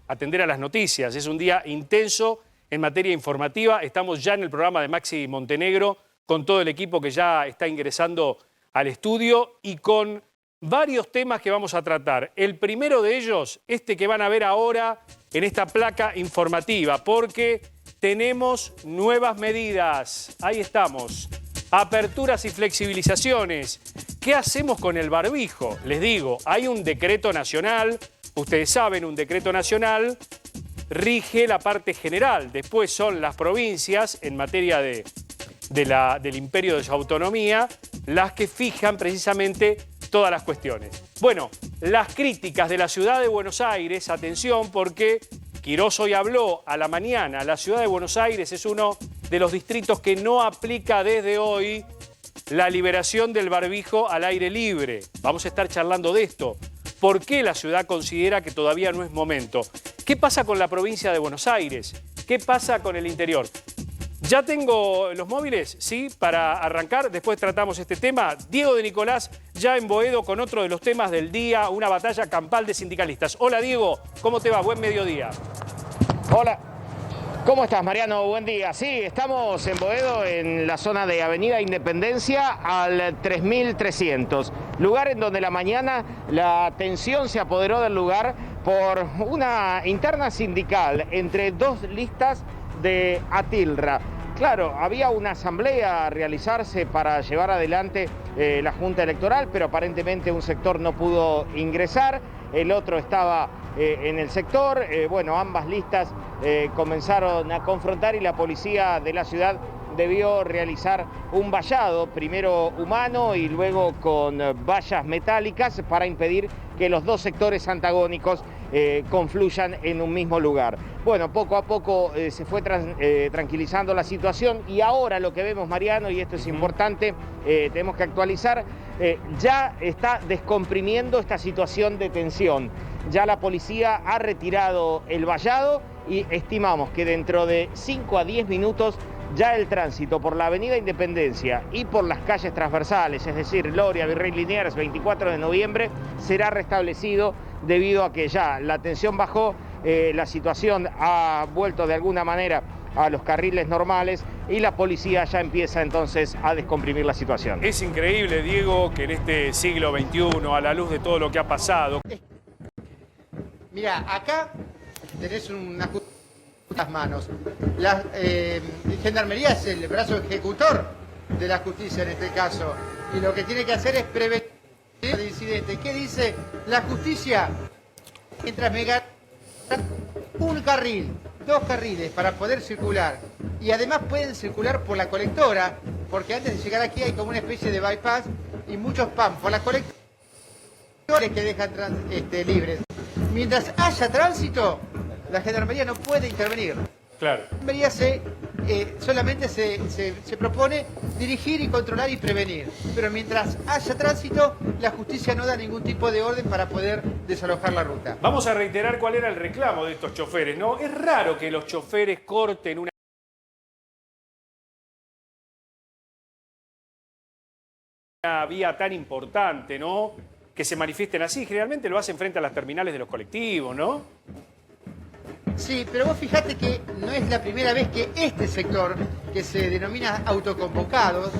atender a las noticias. Es un día intenso en materia informativa. Estamos ya en el programa de Maxi Montenegro con todo el equipo que ya está ingresando al estudio y con varios temas que vamos a tratar. El primero de ellos, este que van a ver ahora en esta placa informativa, porque tenemos nuevas medidas. Ahí estamos. Aperturas y flexibilizaciones. ¿Qué hacemos con el barbijo? Les digo, hay un decreto nacional. Ustedes saben, un decreto nacional rige la parte general. Después son las provincias, en materia del imperio de su autonomía, las que fijan precisamente todas las cuestiones. Bueno, las críticas de la ciudad de Buenos Aires, atención, porque Quirós hoy habló a la mañana. La ciudad de Buenos Aires es uno de los distritos que no aplica desde hoy la liberación del barbijo al aire libre. Vamos a estar charlando de esto. ¿Por qué la ciudad considera que todavía no es momento? ¿Qué pasa con la provincia de Buenos Aires? ¿Qué pasa con el interior? Ya tengo los móviles, ¿sí? Para arrancar, después tratamos este tema. Diego de Nicolás, ya en Boedo, con otro de los temas del día, una batalla campal de sindicalistas. Hola, Diego, ¿cómo te va? Buen mediodía. Hola, ¿cómo estás, Mariano? Buen día. Sí, estamos en Boedo, en la zona de Avenida Independencia al 3300. Lugar en donde la mañana la tensión se apoderó del lugar por una interna sindical entre dos listas de Atilra. Claro, había una asamblea a realizarse para llevar adelante la Junta Electoral, pero aparentemente un sector no pudo ingresar, el otro estaba en el sector. Bueno, ambas listas comenzaron a confrontar y la policía de la ciudad debió realizar un vallado, primero humano y luego con vallas metálicas, para impedir que los dos sectores antagónicos confluyan en un mismo lugar. Bueno, poco a poco se fue tranquilizando la situación y ahora lo que vemos, Mariano, y esto es importante, tenemos que actualizar, ya está descomprimiendo esta situación de tensión. Ya la policía ha retirado el vallado y estimamos que dentro de 5 a 10 minutos ya el tránsito por la Avenida Independencia y por las calles transversales, es decir, Loria, Virrey Liniers, 24 de noviembre, será restablecido debido a que ya la tensión bajó, la situación ha vuelto de alguna manera a los carriles normales y la policía ya empieza entonces a descomprimir la situación. Es increíble, Diego, que en este siglo XXI, a la luz de todo lo que ha pasado... Mira, acá tenés unas manos. La Gendarmería es el brazo ejecutor de la justicia en este caso. Y lo que tiene que hacer es prevenir el incidente. ¿Qué dice la justicia? Mientras me gana un carril, 2 carriles para poder circular. Y además pueden circular por la colectora, porque antes de llegar aquí hay como una especie de bypass y muchos PAM por la colectora que dejan libres. Mientras haya tránsito, la Gendarmería no puede intervenir. Claro. La Gendarmería solamente se propone dirigir y controlar y prevenir. Pero mientras haya tránsito, la justicia no da ningún tipo de orden para poder desalojar la ruta. Vamos a reiterar cuál era el reclamo de estos choferes, ¿no? Es raro que los choferes corten una vía tan importante, ¿no? Que se manifiesten así. Generalmente lo hacen frente a las terminales de los colectivos, ¿no? Sí, pero vos fijate que no es la primera vez que este sector, que se denomina autoconvocados,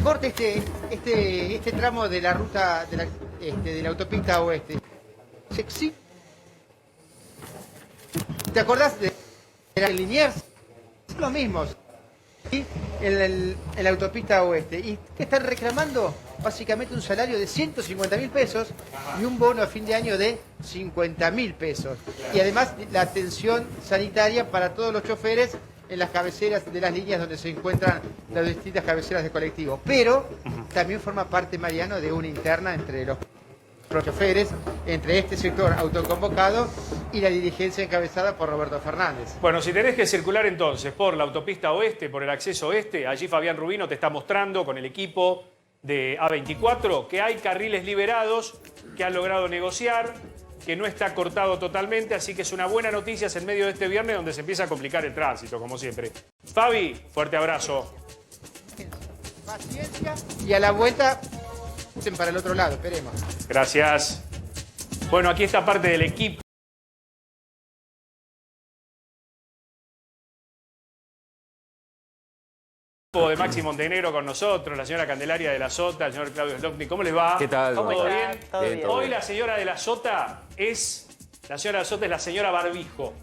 corta este tramo de la ruta de la autopista oeste. Sí. ¿Te acordás de la Liniers? Es lo mismo. ¿Sí? En la autopista oeste. ¿Y qué están reclamando? Básicamente un salario de 150.000 pesos y un bono a fin de año de 50.000 pesos. Y además la atención sanitaria para todos los choferes en las cabeceras de las líneas donde se encuentran las distintas cabeceras de colectivo. Pero también forma parte, Mariano, de una interna entre los choferes, entre este sector autoconvocado y la dirigencia encabezada por Roberto Fernández. Bueno, si tenés que circular entonces por la autopista oeste, por el acceso oeste, allí Fabián Rubino te está mostrando con el equipo de A24 que hay carriles liberados, que han logrado negociar, que no está cortado totalmente, así que es una buena noticia en medio de este viernes donde se empieza a complicar el tránsito, como siempre. Fabi, fuerte abrazo. Paciencia y a la vuelta para el otro lado, esperemos. Gracias. Bueno, aquí está parte del equipo. De Maxi Montenegro con nosotros, la señora Candelaria de la Sota, el señor Claudio Slotny. ¿Cómo les va? ¿Qué tal? ¿Todo bien? Todo bien. Hoy la señora de la Sota es... La señora de la Sota es la señora Barbijo.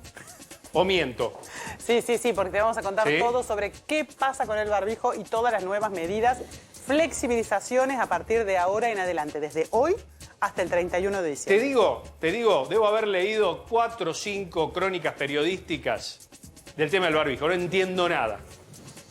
¿O miento? Sí, porque te vamos a contar ¿Sí? todo sobre qué pasa con el barbijo y todas las nuevas medidas, flexibilizaciones a partir de ahora en adelante, desde hoy hasta el 31 de diciembre. Te digo, debo haber leído 4 o 5 crónicas periodísticas del tema del barbijo. No entiendo nada.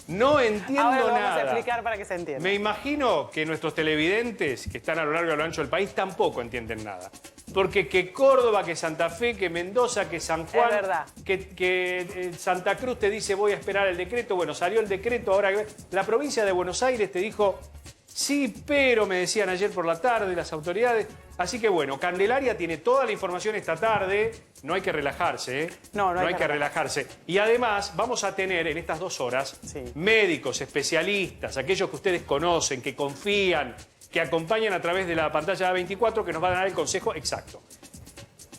No entiendo Ahora lo vamos nada. a explicar para que se entienda. Me imagino que nuestros televidentes, que están a lo largo y a lo ancho del país, tampoco entienden nada. Porque que Córdoba, que Santa Fe, que Mendoza, que San Juan, Es verdad. que Santa Cruz te dice voy a esperar el decreto. Bueno, salió el decreto, ahora la provincia de Buenos Aires te dijo sí, pero me decían ayer por la tarde las autoridades. Así que bueno, Candelaria tiene toda la información esta tarde. No hay que relajarse, ¿eh? No hay que relajarse. Y además vamos a tener en estas 2 horas médicos, especialistas, aquellos que ustedes conocen, que confían, que acompañan a través de la pantalla A24, que nos van a dar el consejo exacto.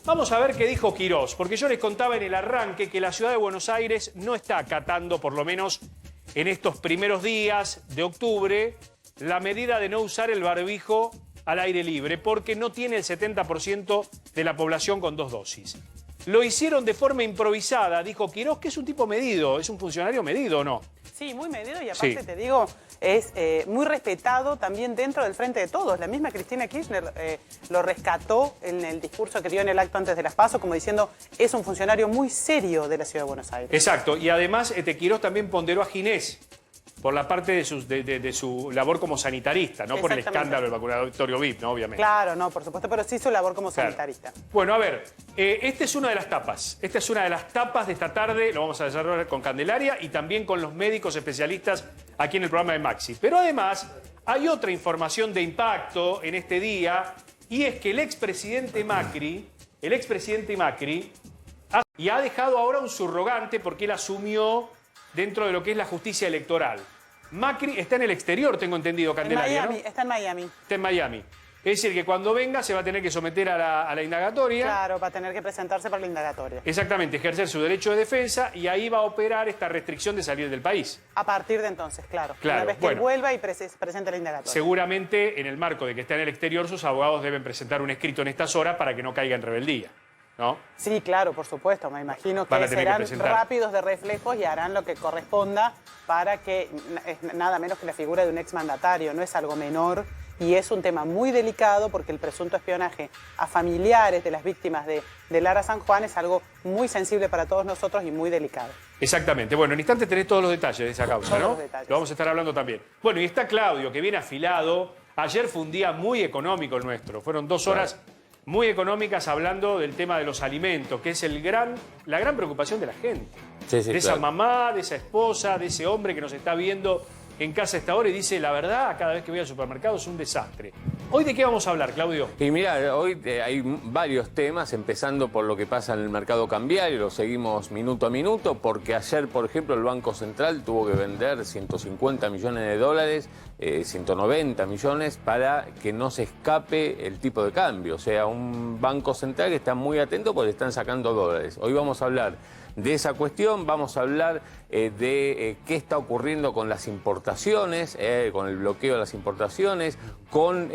Vamos a ver qué dijo Quirós, porque yo les contaba en el arranque que la ciudad de Buenos Aires no está acatando, por lo menos en estos primeros días de octubre, la medida de no usar el barbijo al aire libre, porque no tiene el 70% de la población con 2 dosis. Lo hicieron de forma improvisada, dijo Quirós, que es un tipo medido, es un funcionario medido, ¿o no? Sí, muy medido y aparte te digo, es muy respetado también dentro del Frente de Todos. La misma Cristina Kirchner lo rescató en el discurso que dio en el acto antes de las PASO, como diciendo, es un funcionario muy serio de la Ciudad de Buenos Aires. Exacto, y además Quirós también ponderó a Ginés por la parte de su labor como sanitarista, no por el escándalo del vacunatorio VIP, ¿no? Obviamente. Claro, no, por supuesto, pero sí su labor como sanitarista. Bueno, a ver, esta es una de las tapas. Esta es una de las tapas de esta tarde. Lo vamos a desarrollar con Candelaria y también con los médicos especialistas aquí en el programa de Maxi. Pero además, hay otra información de impacto en este día y es que el expresidente Macri ha dejado ahora un subrogante porque él asumió dentro de lo que es la justicia electoral. Macri está en el exterior, tengo entendido, Candelaria, en Miami, ¿no? está en Miami. Está en Miami. Es decir, que cuando venga se va a tener que someter a la indagatoria. Claro, va a tener que presentarse para la indagatoria. Exactamente, ejercer su derecho de defensa y ahí va a operar esta restricción de salir del país. A partir de entonces, claro. Claro, Una vez que él vuelva y presente la indagatoria. Seguramente, en el marco de que está en el exterior, sus abogados deben presentar un escrito en estas horas para que no caiga en rebeldía, ¿no? Sí, claro, por supuesto. Me imagino que serán rápidos de reflejos y harán lo que corresponda para que es nada menos que la figura de un exmandatario. No es algo menor y es un tema muy delicado porque el presunto espionaje a familiares de las víctimas de Lara San Juan es algo muy sensible para todos nosotros y muy delicado. Exactamente. Bueno, en instantes tenés todos los detalles de esa causa, ¿no? Lo vamos a estar hablando también. Bueno, y está Claudio, que viene afilado. Ayer fue un día muy económico el nuestro. Fueron 2 horas muy económicas hablando del tema de los alimentos, que es la gran preocupación de la gente. Sí, de esa mamá, de esa esposa, de ese hombre que nos está viendo en casa a esta hora y dice, la verdad, cada vez que voy al supermercado es un desastre. ¿Hoy de qué vamos a hablar, Claudio? Y mira, hoy hay varios temas, empezando por lo que pasa en el mercado cambiario, lo seguimos minuto a minuto, porque ayer, por ejemplo, el Banco Central tuvo que vender 150 millones de dólares, 190 millones, para que no se escape el tipo de cambio. O sea, un Banco Central que está muy atento porque están sacando dólares. Hoy vamos a hablar de esa cuestión, vamos a hablar de qué está ocurriendo con las importaciones, con el bloqueo de las importaciones, con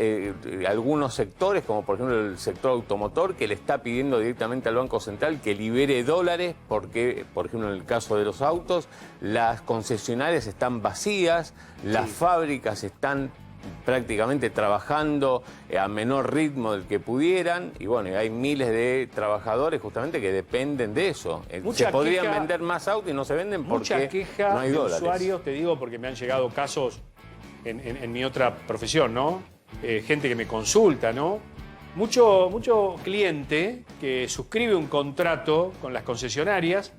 algunos sectores, como por ejemplo el sector automotor, que le está pidiendo directamente al Banco Central que libere dólares, porque, por ejemplo, en el caso de los autos, las concesionarias están vacías, las fábricas están prácticamente trabajando a menor ritmo del que pudieran y bueno, hay miles de trabajadores justamente que dependen de eso. Se podrían vender más autos y no se venden porque no hay dólares. De usuarios, te digo, porque me han llegado casos en mi otra profesión, ¿no? Gente que me consulta, ¿no? Mucho cliente que suscribe un contrato con las concesionarias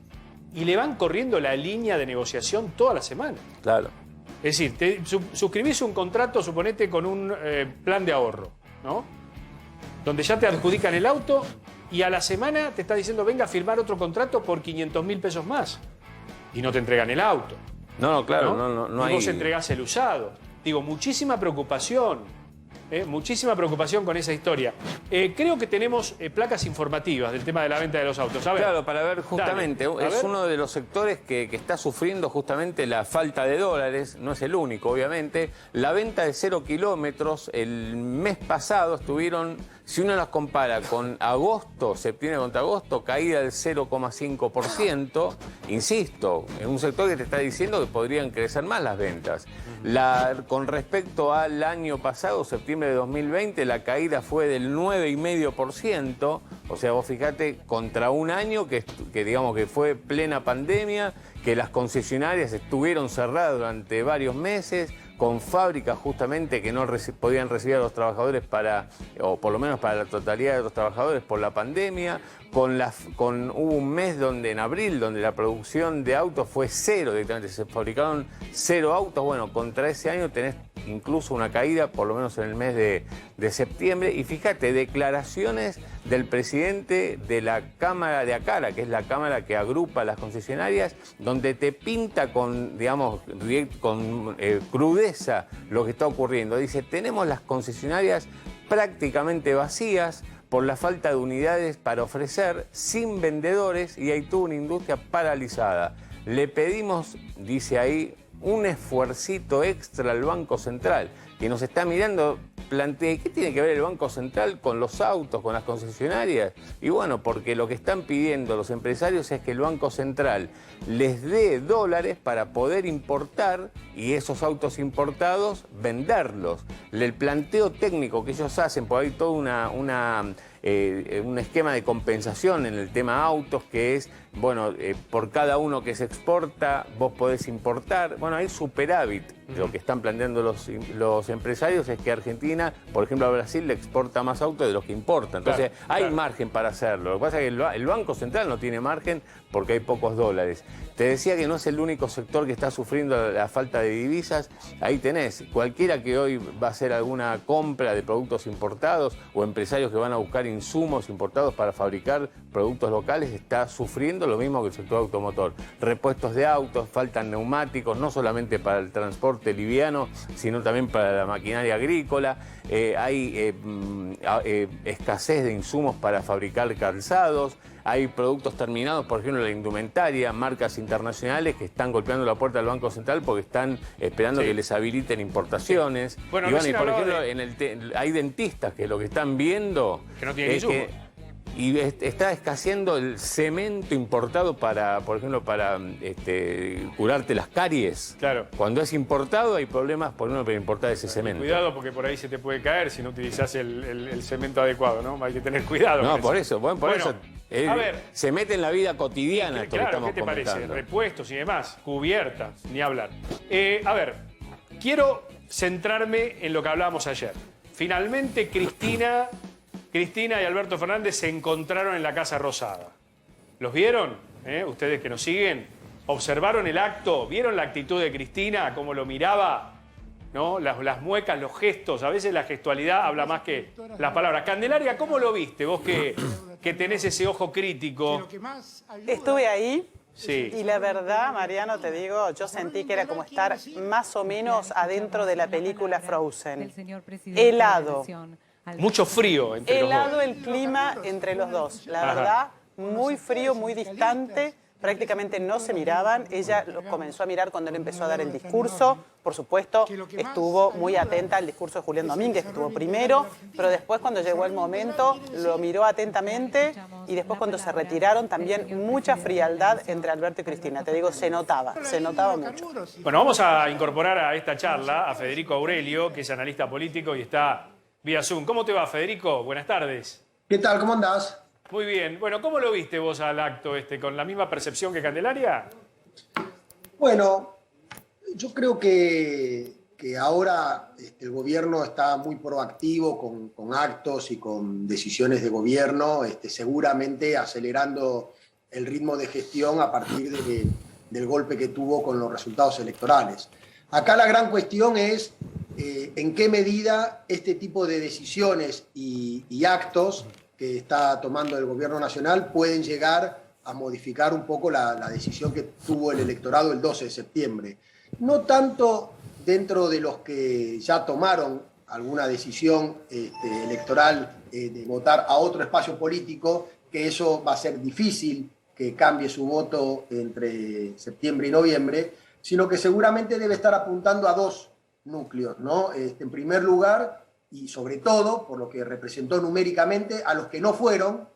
y le van corriendo la línea de negociación toda la semana. Claro. Es decir, suscribís un contrato, suponete, con un plan de ahorro, ¿no? Donde ya te adjudican el auto y a la semana te está diciendo, venga a firmar otro contrato por 500.000 pesos más. Y no te entregan el auto. No, claro, no y hay... vos entregás el usado. Digo, muchísima preocupación. Muchísima preocupación con esa historia. Creo que tenemos placas informativas del tema de la venta de los autos. A ver, claro, para ver justamente, es uno de los sectores que está sufriendo justamente la falta de dólares, no es el único obviamente. La venta de 0 kilómetros, el mes pasado estuvieron, si uno las compara con agosto, septiembre contra agosto, caída del 0,5%, insisto, en un sector que te está diciendo que podrían crecer más las ventas. Con respecto al año pasado, septiembre de 2020, la caída fue del 9,5%, o sea, vos fijate, contra un año que digamos que fue plena pandemia, que las concesionarias estuvieron cerradas durante varios meses, con fábricas justamente que no podían recibir a los trabajadores o por lo menos para la totalidad de los trabajadores por la pandemia, hubo un mes en abril, donde la producción de autos fue cero directamente, se fabricaron 0 autos. Bueno, contra ese año tenés incluso una caída, por lo menos en el mes de septiembre. Y fíjate, declaraciones del presidente de la Cámara de ACARA, que es la cámara que agrupa las concesionarias, donde te pinta con crudeza lo que está ocurriendo. Dice, tenemos las concesionarias prácticamente vacías por la falta de unidades para ofrecer, sin vendedores, y hay toda una industria paralizada. Le pedimos, dice ahí, un esfuercito extra al Banco Central, que nos está mirando, plantea, ¿qué tiene que ver el Banco Central con los autos, con las concesionarias? Y bueno, porque lo que están pidiendo los empresarios es que el Banco Central les dé dólares para poder importar y esos autos importados venderlos. El planteo técnico que ellos hacen, por ahí todo un esquema de compensación en el tema autos, que es, bueno, por cada uno que se exporta, vos podés importar. Bueno, hay superávit. Lo que están planteando los empresarios es que Argentina, por ejemplo, a Brasil le exporta más autos de los que importa. Entonces, hay margen para hacerlo. Lo que pasa es que el Banco Central no tiene margen porque hay pocos dólares. Te decía que no es el único sector que está sufriendo la falta de divisas. Ahí tenés, cualquiera que hoy va a hacer alguna compra de productos importados o empresarios que van a buscar insumos importados para fabricar productos locales, está sufriendo lo mismo que el sector automotor. Repuestos de autos, faltan neumáticos, no solamente para el transporte liviano, sino también para la maquinaria agrícola. Hay escasez de insumos para fabricar calzados. Hay productos terminados, por ejemplo, la indumentaria, marcas internacionales que están golpeando la puerta del Banco Central porque están esperando que les habiliten importaciones. Bueno, y por ejemplo, hay dentistas que lo que están viendo que no tienen insumos. Y está escaseando el cemento importado por ejemplo, para curarte las caries. Claro. Cuando es importado hay problemas por uno para importar ese cemento. Cuidado porque por ahí se te puede caer si no utilizás el cemento adecuado, ¿no? Hay que tener cuidado. No, por eso. A ver, se mete en la vida cotidiana esto que estamos ¿qué te comentando. parece? Repuestos y demás, cubiertas, ni hablar. A ver, quiero centrarme en lo que hablábamos ayer. Finalmente Cristina y Alberto Fernández se encontraron en la Casa Rosada. ¿Los vieron? Ustedes que nos siguen, ¿observaron el acto? ¿Vieron la actitud de Cristina? ¿Cómo lo miraba? ¿No? Las muecas, los gestos. A veces la gestualidad habla más que las palabras. Candelaria, ¿cómo lo viste? Vos que tenés ese ojo crítico. Estuve ahí. Sí. Y la verdad, Mariano, te digo, yo sentí que era como estar más o menos adentro de la película Frozen. Helado. Mucho frío entre los dos. Helado el clima entre los dos. La verdad, muy frío, muy distante. Prácticamente no se miraban. Ella lo comenzó a mirar cuando él empezó a dar el discurso. Por supuesto, estuvo muy atenta al discurso de Julián Domínguez, que estuvo primero, pero después cuando llegó el momento lo miró atentamente y después cuando se retiraron también mucha frialdad entre Alberto y Cristina. Te digo, se notaba mucho. Bueno, vamos a incorporar a esta charla a Federico Aurelio, que es analista político y está vía Zoom. ¿Cómo te va, Federico? Buenas tardes. ¿Qué tal? ¿Cómo andás? Muy bien. Bueno, ¿cómo lo viste vos al acto con la misma percepción que Candelaria? Bueno, yo creo que ahora el gobierno está muy proactivo con actos y con decisiones de gobierno, seguramente acelerando el ritmo de gestión a partir del golpe que tuvo con los resultados electorales. Acá la gran cuestión es en qué medida este tipo de decisiones y actos que está tomando el gobierno nacional pueden llegar a modificar un poco la decisión que tuvo el electorado el 12 de septiembre. No tanto dentro de los que ya tomaron alguna decisión electoral de votar a otro espacio político, que eso va a ser difícil que cambie su voto entre septiembre y noviembre, sino que seguramente debe estar apuntando a dos núcleos, ¿no? En primer lugar, y sobre todo, por lo que representó numéricamente, a los que no fueron.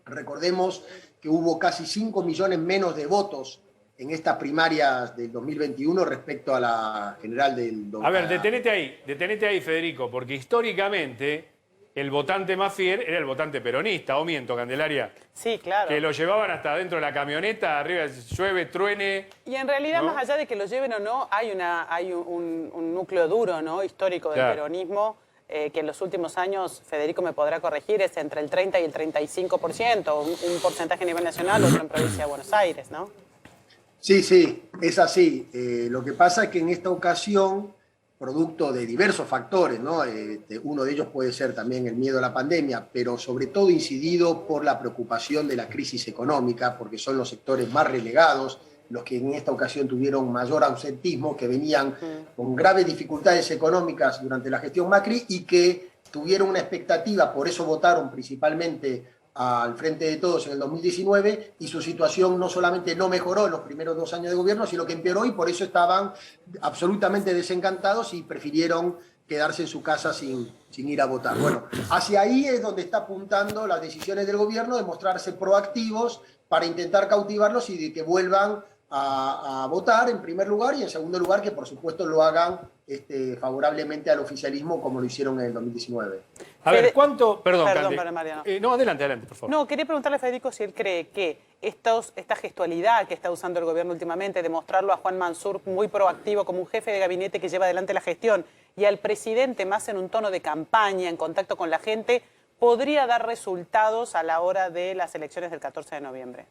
Recordemos que hubo casi 5 millones menos de votos en estas primarias del 2021 respecto a la general del... A ver, detenete ahí, Federico, porque históricamente el votante más fiel era el votante peronista, ¿o miento, Candelaria? Sí, claro. Que lo llevaban hasta dentro de la camioneta, arriba llueve, truene... Y en realidad, ¿no? Más allá de que lo lleven o no, hay un núcleo duro, ¿no? Histórico del peronismo, que en los últimos años, Federico me podrá corregir, es entre el 30 y el 35%, un porcentaje a nivel nacional, otro en provincia de Buenos Aires, ¿no? Sí, sí, es así. Lo que pasa es que en esta ocasión, producto de diversos factores, ¿no? Uno de ellos puede ser también el miedo a la pandemia, pero sobre todo incidido por la preocupación de la crisis económica, porque son los sectores más relegados, los que en esta ocasión tuvieron mayor ausentismo, que venían con graves dificultades económicas durante la gestión Macri y que tuvieron una expectativa, por eso votaron principalmente al Frente de Todos en el 2019, y su situación no solamente no mejoró en los primeros 2 años de gobierno, sino que empeoró, y por eso estaban absolutamente desencantados y prefirieron quedarse en su casa sin ir a votar. Bueno, hacia ahí es donde está apuntando las decisiones del gobierno, de mostrarse proactivos para intentar cautivarlos y de que vuelvan a votar en primer lugar, y en segundo lugar que por supuesto lo hagan favorablemente al oficialismo como lo hicieron en el 2019. A ver, ¿cuánto...? Perdón, Mariano. No, adelante, por favor. No, quería preguntarle a Federico si él cree que esta gestualidad que está usando el gobierno últimamente, de mostrarlo a Juan Mansur muy proactivo como un jefe de gabinete que lleva adelante la gestión, y al presidente más en un tono de campaña, en contacto con la gente, podría dar resultados a la hora de las elecciones del 14 de noviembre.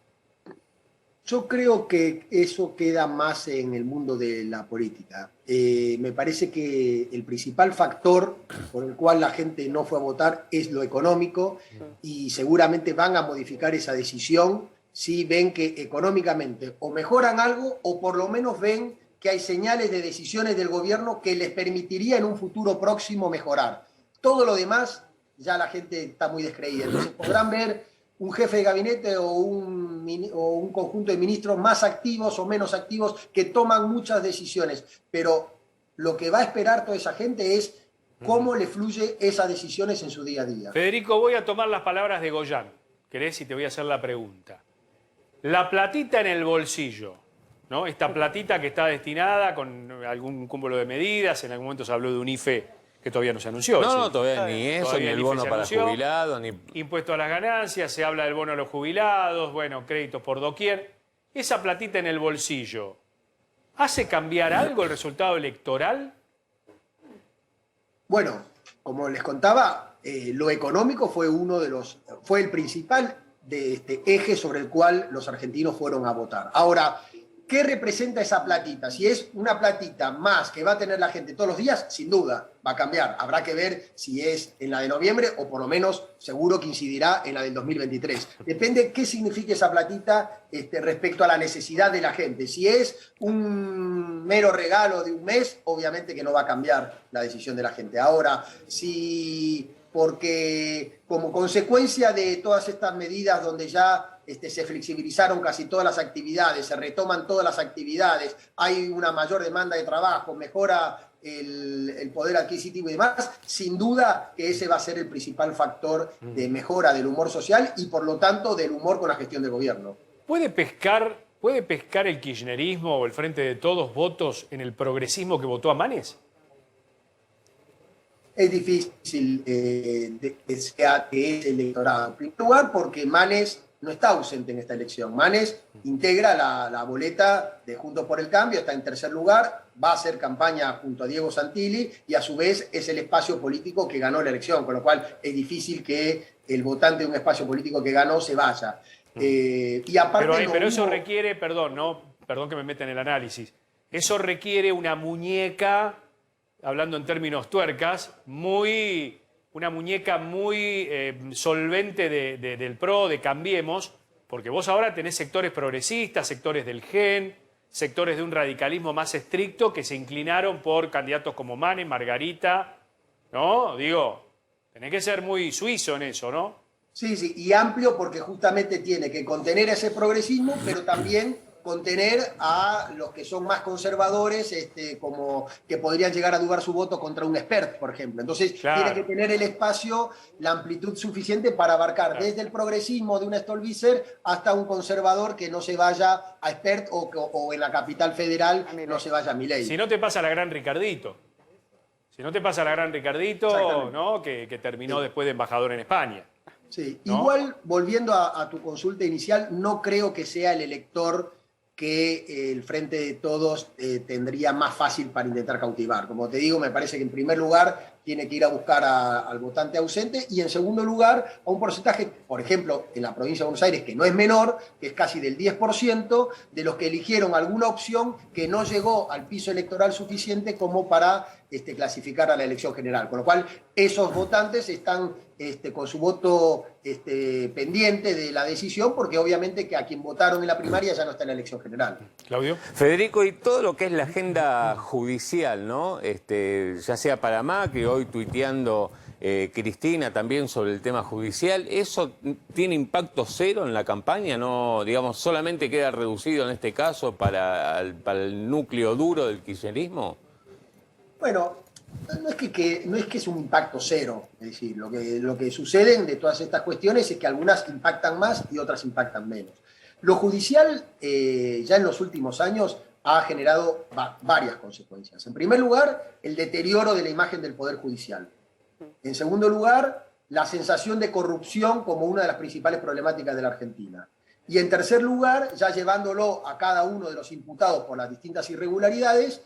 Yo creo que eso queda más en el mundo de la política. Me parece que el principal factor por el cual la gente no fue a votar es lo económico, y seguramente van a modificar esa decisión si ven que económicamente o mejoran algo, o por lo menos ven que hay señales de decisiones del gobierno que les permitiría en un futuro próximo mejorar. Todo lo demás ya la gente está muy descreída. Entonces podrán ver un jefe de gabinete o un conjunto de ministros más activos o menos activos que toman muchas decisiones, pero lo que va a esperar toda esa gente es cómo le fluye esas decisiones en su día a día. Federico, voy a tomar las palabras de Goyán, ¿querés? Y te voy a hacer la pregunta. La platita en el bolsillo, ¿no? Esta platita que está destinada con algún cúmulo de medidas, en algún momento se habló de un IFE que todavía no se anunció. No, todavía ni eso, todavía ni el bono para jubilados, ni... Impuesto a las ganancias, se habla del bono a los jubilados, bueno, créditos por doquier. Esa platita en el bolsillo, ¿hace cambiar algo el resultado electoral? Bueno, como les contaba, lo económico fue el principal eje sobre el cual los argentinos fueron a votar. Ahora, ¿qué representa esa platita? Si es una platita más que va a tener la gente todos los días, sin duda va a cambiar. Habrá que ver si es en la de noviembre, o por lo menos seguro que incidirá en la del 2023. Depende qué signifique esa platita respecto a la necesidad de la gente. Si es un mero regalo de un mes, obviamente que no va a cambiar la decisión de la gente. Ahora, porque como consecuencia de todas estas medidas donde ya se flexibilizaron casi todas las actividades, se retoman todas las actividades, hay una mayor demanda de trabajo, mejora el poder adquisitivo y demás, sin duda que ese va a ser el principal factor de mejora del humor social y por lo tanto del humor con la gestión del gobierno. ¿Puede pescar el kirchnerismo o el Frente de Todos votos en el progresismo que votó a Manes? Es difícil que sea ese electorado. En primer lugar, porque Manes no está ausente en esta elección. Manes integra la boleta de Juntos por el Cambio, está en tercer lugar, va a hacer campaña junto a Diego Santilli y a su vez es el espacio político que ganó la elección, con lo cual es difícil que el votante de un espacio político que ganó se vaya. Y aparte pero eso requiere, perdón que me meta en el análisis, eso requiere una muñeca, hablando en términos tuercas, una muñeca muy solvente del PRO, de Cambiemos, porque vos ahora tenés sectores progresistas, sectores del GEN, sectores de un radicalismo más estricto que se inclinaron por candidatos como Manes, Margarita, ¿no? Digo, tenés que ser muy suizo en eso, ¿no? Sí, sí, y amplio porque justamente tiene que contener ese progresismo, pero también contener a los que son más conservadores, como que podrían llegar a dudar su voto contra un expert, por ejemplo. Entonces, claro, tiene que tener el espacio, la amplitud suficiente para abarcar desde el progresismo de un Stolbizer hasta un conservador que no se vaya a expert o en la capital federal no se vaya a Milei. Si no te pasa la gran Ricardito. Si no te pasa la gran Ricardito, ¿no? Que terminó después de embajador en España. Sí, ¿no? Igual, volviendo a tu consulta inicial, no creo que sea el elector que el Frente de Todos tendría más fácil para intentar cautivar. Como te digo, me parece que en primer lugar tiene que ir a buscar al votante ausente y en segundo lugar a un porcentaje, por ejemplo, en la provincia de Buenos Aires, que no es menor, que es casi del 10% de los que eligieron alguna opción que no llegó al piso electoral suficiente como para clasificar a la elección general. Con lo cual, esos votantes están con su voto pendiente de la decisión, porque obviamente que a quien votaron en la primaria ya no está en la elección general. Claudio. Federico, y todo lo que es la agenda judicial, ¿no? Ya sea para Macri, hoy tuiteando Cristina también sobre el tema judicial, ¿eso tiene impacto cero en la campaña? ¿No, digamos, solamente queda reducido en este caso para el núcleo duro del kirchnerismo? Bueno, no es que es un impacto cero, es decir, lo que sucede de todas estas cuestiones es que algunas impactan más y otras impactan menos. Lo judicial ya en los últimos años ha generado varias consecuencias. En primer lugar, el deterioro de la imagen del Poder Judicial. En segundo lugar, la sensación de corrupción como una de las principales problemáticas de la Argentina. Y en tercer lugar, ya llevándolo a cada uno de los imputados por las distintas irregularidades,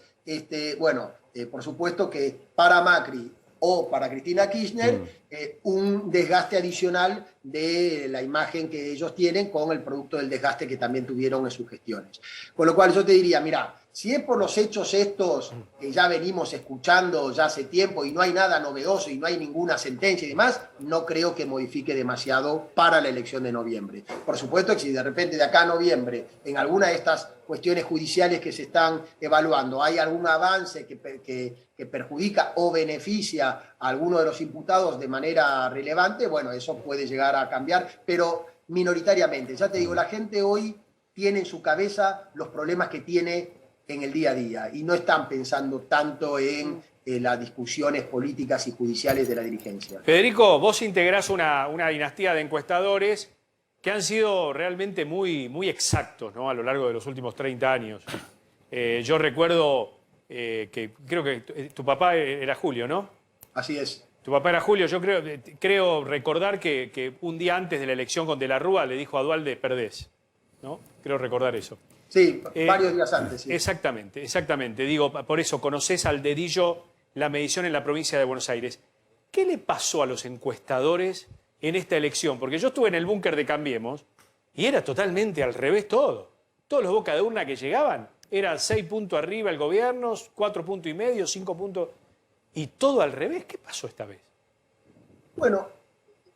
por supuesto que para Macri o para Cristina Kirchner, un desgaste adicional de la imagen que ellos tienen con el producto del desgaste que también tuvieron en sus gestiones. Con lo cual yo te diría, mira, si es por los hechos estos que ya venimos escuchando ya hace tiempo y no hay nada novedoso y no hay ninguna sentencia y demás, no creo que modifique demasiado para la elección de noviembre. Por supuesto que si de repente de acá a noviembre en alguna de estas cuestiones judiciales que se están evaluando hay algún avance que perjudica o beneficia a alguno de los imputados de manera relevante, bueno, eso puede llegar a cambiar, pero minoritariamente. Ya te digo, la gente hoy tiene en su cabeza los problemas que tiene en el día a día y no están pensando tanto en las discusiones políticas y judiciales de la dirigencia. Federico, vos integrás una dinastía de encuestadores que han sido realmente muy exactos, ¿no? A lo largo de los últimos 30 años. Yo recuerdo que creo que tu papá era Julio, ¿no? Así es. Tu papá era Julio. Yo creo recordar que un día antes de la elección con De la Rúa le dijo a Duhalde, perdés, ¿no? Creo recordar eso. Sí, varios días antes. Sí. Exactamente. Digo, por eso conocés al dedillo la medición en la provincia de Buenos Aires. ¿Qué le pasó a los encuestadores en esta elección? Porque yo estuve en el búnker de Cambiemos y era totalmente al revés todo. Todos los boca de urna que llegaban eran 6 puntos arriba el gobierno, 4,5 puntos, 5 puntos... Y todo al revés. ¿Qué pasó esta vez? Bueno,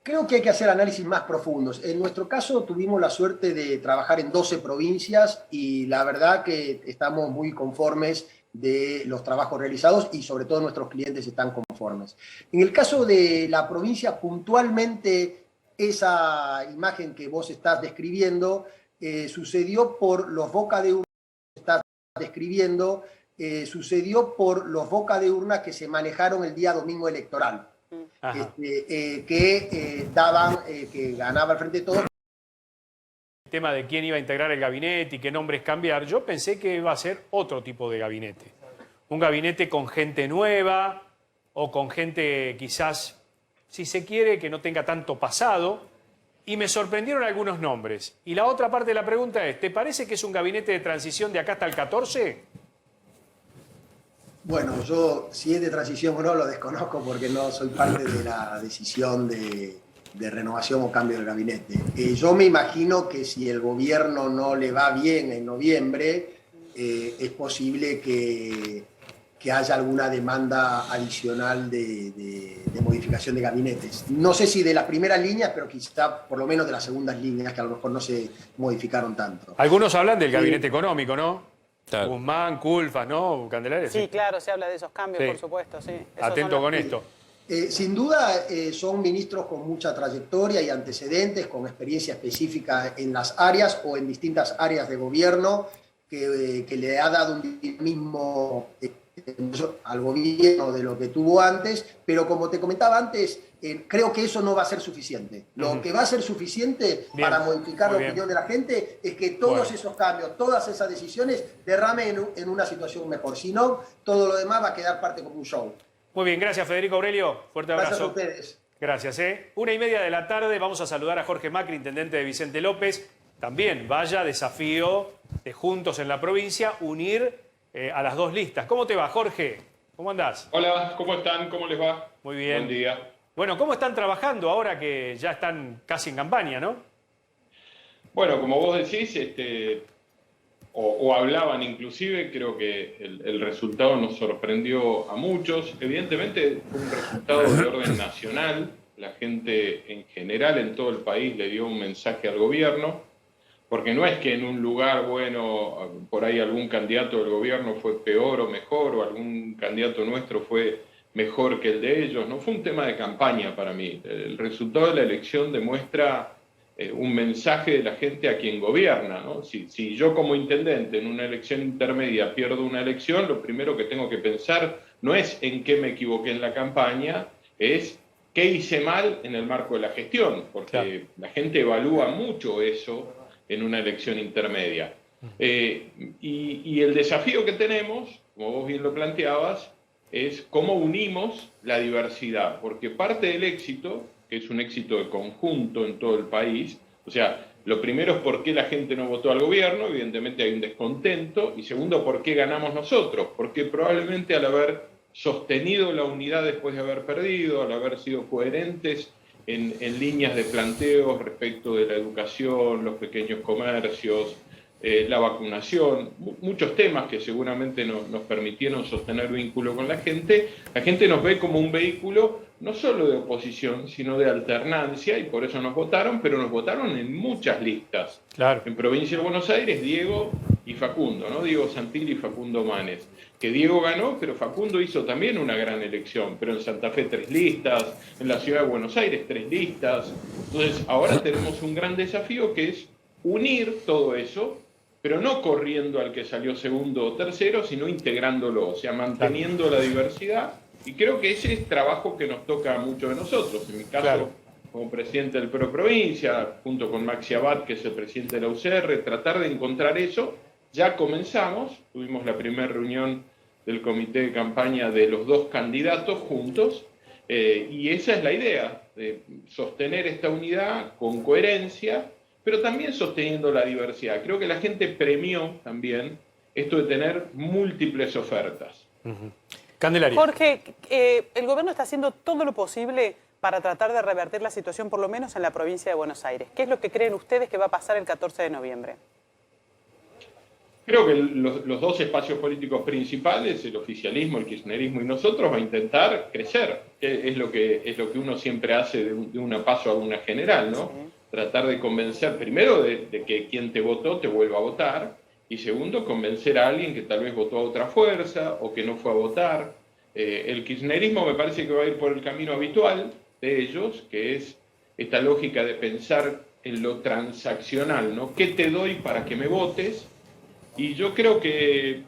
creo que hay que hacer análisis más profundos. En nuestro caso tuvimos la suerte de trabajar en 12 provincias y la verdad que estamos muy conformes de los trabajos realizados y sobre todo nuestros clientes están conformes. En el caso de la provincia, puntualmente esa imagen que vos estás describiendo sucedió por los boca de urna que estás describiendo, sucedió por los boca de urna que se manejaron el día domingo electoral. Daban, que ganaba el Frente de Todos. El tema de quién iba a integrar el gabinete y qué nombres cambiar, yo pensé que iba a ser otro tipo de gabinete. Un gabinete con gente nueva o con gente quizás, si se quiere, que no tenga tanto pasado. Y me sorprendieron algunos nombres. Y la otra parte de la pregunta es, ¿te parece que es un gabinete de transición de acá hasta el 14? Bueno, yo si es de transición o no lo desconozco porque no soy parte de la decisión de renovación o cambio del gabinete. Yo me imagino que si el gobierno no le va bien en noviembre, es posible que haya alguna demanda adicional de modificación de gabinetes. No sé si de las primeras líneas, pero quizá por lo menos de las segundas líneas, que a lo mejor no se modificaron tanto. Algunos hablan del gabinete económico, ¿no? Guzmán, Culfas, ¿no? Candelaria. Sí, claro, se habla de esos cambios, por supuesto, sí. Atento con esto. Sin duda son ministros con mucha trayectoria y antecedentes, con experiencia específica en las áreas o en distintas áreas de gobierno, que le ha dado un dinamismo al gobierno de lo que tuvo antes, pero como te comentaba antes, creo que eso no va a ser suficiente. Lo que va a ser suficiente para modificar la opinión de la gente es que todos esos cambios, todas esas decisiones derramen en una situación mejor. Si no, todo lo demás va a quedar parte como un show. Muy bien, gracias Federico Aurelio. Fuerte abrazo. Gracias a ustedes. Gracias. 1:30 de la tarde vamos a saludar a Jorge Macri, intendente de Vicente López. También vaya desafío de Juntos en la provincia, unir a las dos listas. ¿Cómo te va, Jorge? ¿Cómo andás? Hola, ¿cómo están? ¿Cómo les va? Muy bien. Buen día. Bueno, ¿cómo están trabajando ahora que ya están casi en campaña, no? Bueno, como vos decís, o hablaban inclusive, creo que el resultado nos sorprendió a muchos. Evidentemente fue un resultado de orden nacional. La gente en general en todo el país le dio un mensaje al gobierno, porque no es que en un lugar, bueno, por ahí algún candidato del gobierno fue peor o mejor, o algún candidato nuestro fue mejor que el de ellos. No fue un tema de campaña para mí. El resultado de la elección demuestra un mensaje de la gente a quien gobierna, ¿no? Si yo como intendente en una elección intermedia pierdo una elección, lo primero que tengo que pensar no es en qué me equivoqué en la campaña, es qué hice mal en el marco de la gestión, porque la gente evalúa mucho eso en una elección intermedia. Y el desafío que tenemos, como vos bien lo planteabas, es cómo unimos la diversidad, porque parte del éxito, que es un éxito de conjunto en todo el país, o sea, lo primero es por qué la gente no votó al gobierno, evidentemente hay un descontento, y segundo, por qué ganamos nosotros, porque probablemente al haber sostenido la unidad después de haber perdido, al haber sido coherentes en líneas de planteos respecto de la educación, los pequeños comercios, la vacunación, muchos temas que seguramente nos permitieron sostener vínculo con la gente nos ve como un vehículo no solo de oposición, sino de alternancia, y por eso nos votaron, pero nos votaron en muchas listas. Claro. En Provincia de Buenos Aires, Diego y Facundo, ¿no? Diego Santilli y Facundo Manes. Que Diego ganó, pero Facundo hizo también una gran elección, pero en Santa Fe 3 listas, en la Ciudad de Buenos Aires 3 listas. Entonces, ahora tenemos un gran desafío que es unir todo eso, pero no corriendo al que salió segundo o tercero, sino integrándolo, o sea, manteniendo la diversidad. Y creo que ese es trabajo que nos toca a muchos de nosotros. En mi caso, como presidente del PRO Provincia, junto con Maxi Abad, que es el presidente de la UCR, tratar de encontrar eso. Ya comenzamos, tuvimos la primera reunión del comité de campaña de los dos candidatos juntos, y esa es la idea, de sostener esta unidad con coherencia, pero también sosteniendo la diversidad. Creo que la gente premió también esto de tener múltiples ofertas. Candelaria. Jorge, el gobierno está haciendo todo lo posible para tratar de revertir la situación, por lo menos en la provincia de Buenos Aires. ¿Qué es lo que creen ustedes que va a pasar el 14 de noviembre? Creo que los dos espacios políticos principales, el oficialismo, el kirchnerismo y nosotros, va a intentar crecer, que es lo que uno siempre hace de una paso a una general, ¿no? Sí. Tratar de convencer, primero, de que quien te votó te vuelva a votar, y segundo, convencer a alguien que tal vez votó a otra fuerza o que no fue a votar. El kirchnerismo me parece que va a ir por el camino habitual de ellos, que es esta lógica de pensar en lo transaccional, ¿no? ¿Qué te doy para que me votes? Y yo creo que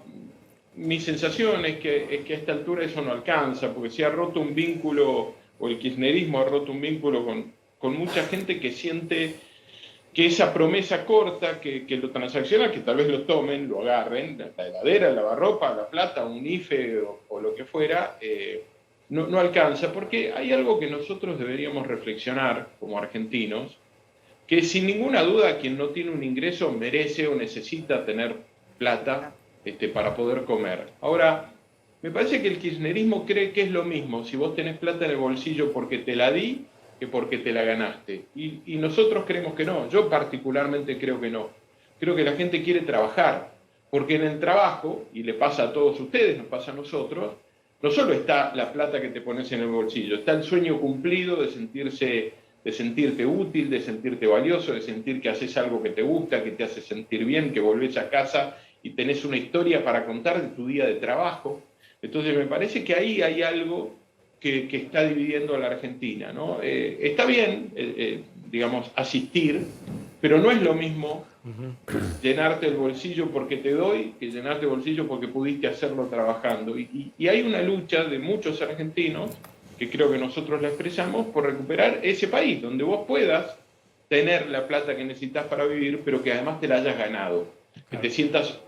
mi sensación es que a esta altura eso no alcanza, porque se ha roto un vínculo, o el kirchnerismo ha roto un vínculo con mucha gente que siente que esa promesa corta, que lo transaccional, que tal vez lo tomen, lo agarren, la heladera, el lavarropa, la plata, un IFE o lo que fuera, no alcanza, porque hay algo que nosotros deberíamos reflexionar como argentinos, que sin ninguna duda quien no tiene un ingreso merece o necesita tener plata para poder comer. Ahora, me parece que el kirchnerismo cree que es lo mismo si vos tenés plata en el bolsillo porque te la di que porque te la ganaste. Y nosotros creemos que no. Yo particularmente creo que no. Creo que la gente quiere trabajar, porque en el trabajo, y le pasa a todos ustedes, nos pasa a nosotros, no solo está la plata que te pones en el bolsillo, está el sueño cumplido de sentirte útil, de sentirte valioso, de sentir que haces algo que te gusta, que te hace sentir bien, que volvés a casa y tenés una historia para contar de tu día de trabajo. Entonces me parece que ahí hay algo que está dividiendo a la Argentina, ¿no? Está bien, digamos, asistir, pero no es lo mismo llenarte el bolsillo porque te doy que llenarte el bolsillo porque pudiste hacerlo trabajando. Y hay una lucha de muchos argentinos, que creo que nosotros la expresamos, por recuperar ese país, donde vos puedas tener la plata que necesitas para vivir, pero que además te la hayas ganado, que te sientas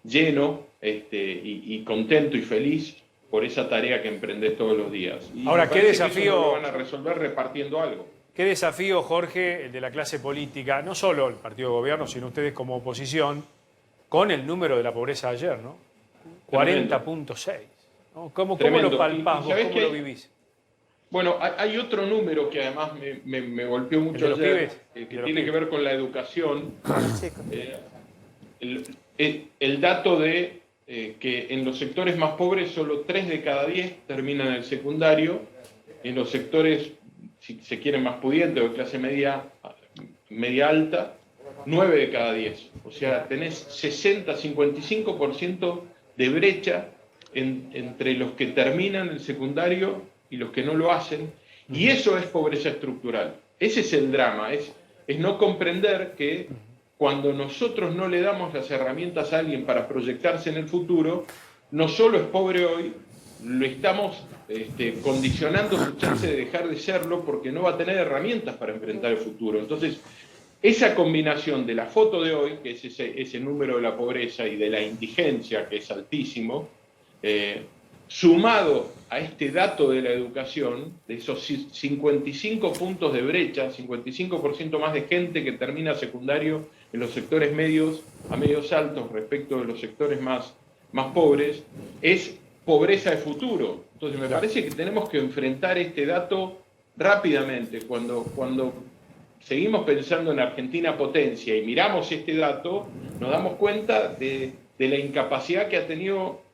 lleno y contento y feliz por esa tarea que emprendes todos los días. Y ahora, ¿qué desafío lo van a resolver repartiendo algo? ¿Qué desafío, Jorge, el de la clase política, no solo el partido de gobierno, sino ustedes como oposición, con el número de la pobreza de ayer, ¿no? 40.6. ¿no? ¿Cómo lo palpás vos? ¿Cómo lo vivís? Bueno, hay otro número que además me golpeó mucho ayer, que tiene que ver con la educación. El dato de que en los sectores más pobres solo 3 de cada 10 terminan el secundario, en los sectores, si se quieren, más pudientes o de clase media alta, 9 de cada 10. O sea, tenés 55% de brecha entre los que terminan el secundario y los que no lo hacen, y eso es pobreza estructural. Ese es el drama, es no comprender que cuando nosotros no le damos las herramientas a alguien para proyectarse en el futuro, no solo es pobre hoy, lo estamos condicionando su chance de dejar de serlo porque no va a tener herramientas para enfrentar el futuro. Entonces, esa combinación de la foto de hoy, que es ese número de la pobreza y de la indigencia, que es altísimo, sumado a este dato de la educación, de esos 55 puntos de brecha, 55% más de gente que termina secundario en los sectores medios a medios altos respecto de los sectores más pobres, es pobreza de futuro. Entonces me parece que tenemos que enfrentar este dato rápidamente. Cuando seguimos pensando en Argentina potencia y miramos este dato, nos damos cuenta de la incapacidad que ha tenido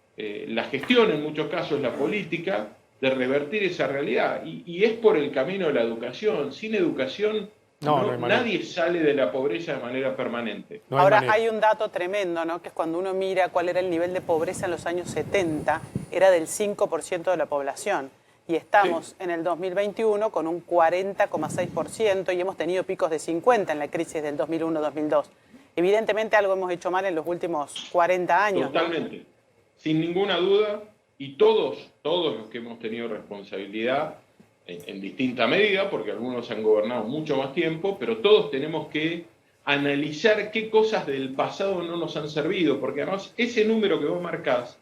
la gestión, en muchos casos la política, de revertir esa realidad. Y es por el camino de la educación. Sin educación nadie sale de la pobreza de manera permanente. Ahora hay un dato tremendo, ¿no? Que es cuando uno mira cuál era el nivel de pobreza en los años 70, era del 5% de la población. Y estamos en el 2021 con un 40,6% y hemos tenido picos de 50 en la crisis del 2001-2002. Evidentemente algo hemos hecho mal en los últimos 40 años. Totalmente. ¿No? Sin ninguna duda, y todos los que hemos tenido responsabilidad en distinta medida, porque algunos han gobernado mucho más tiempo, pero todos tenemos que analizar qué cosas del pasado no nos han servido, porque además ese número que vos marcás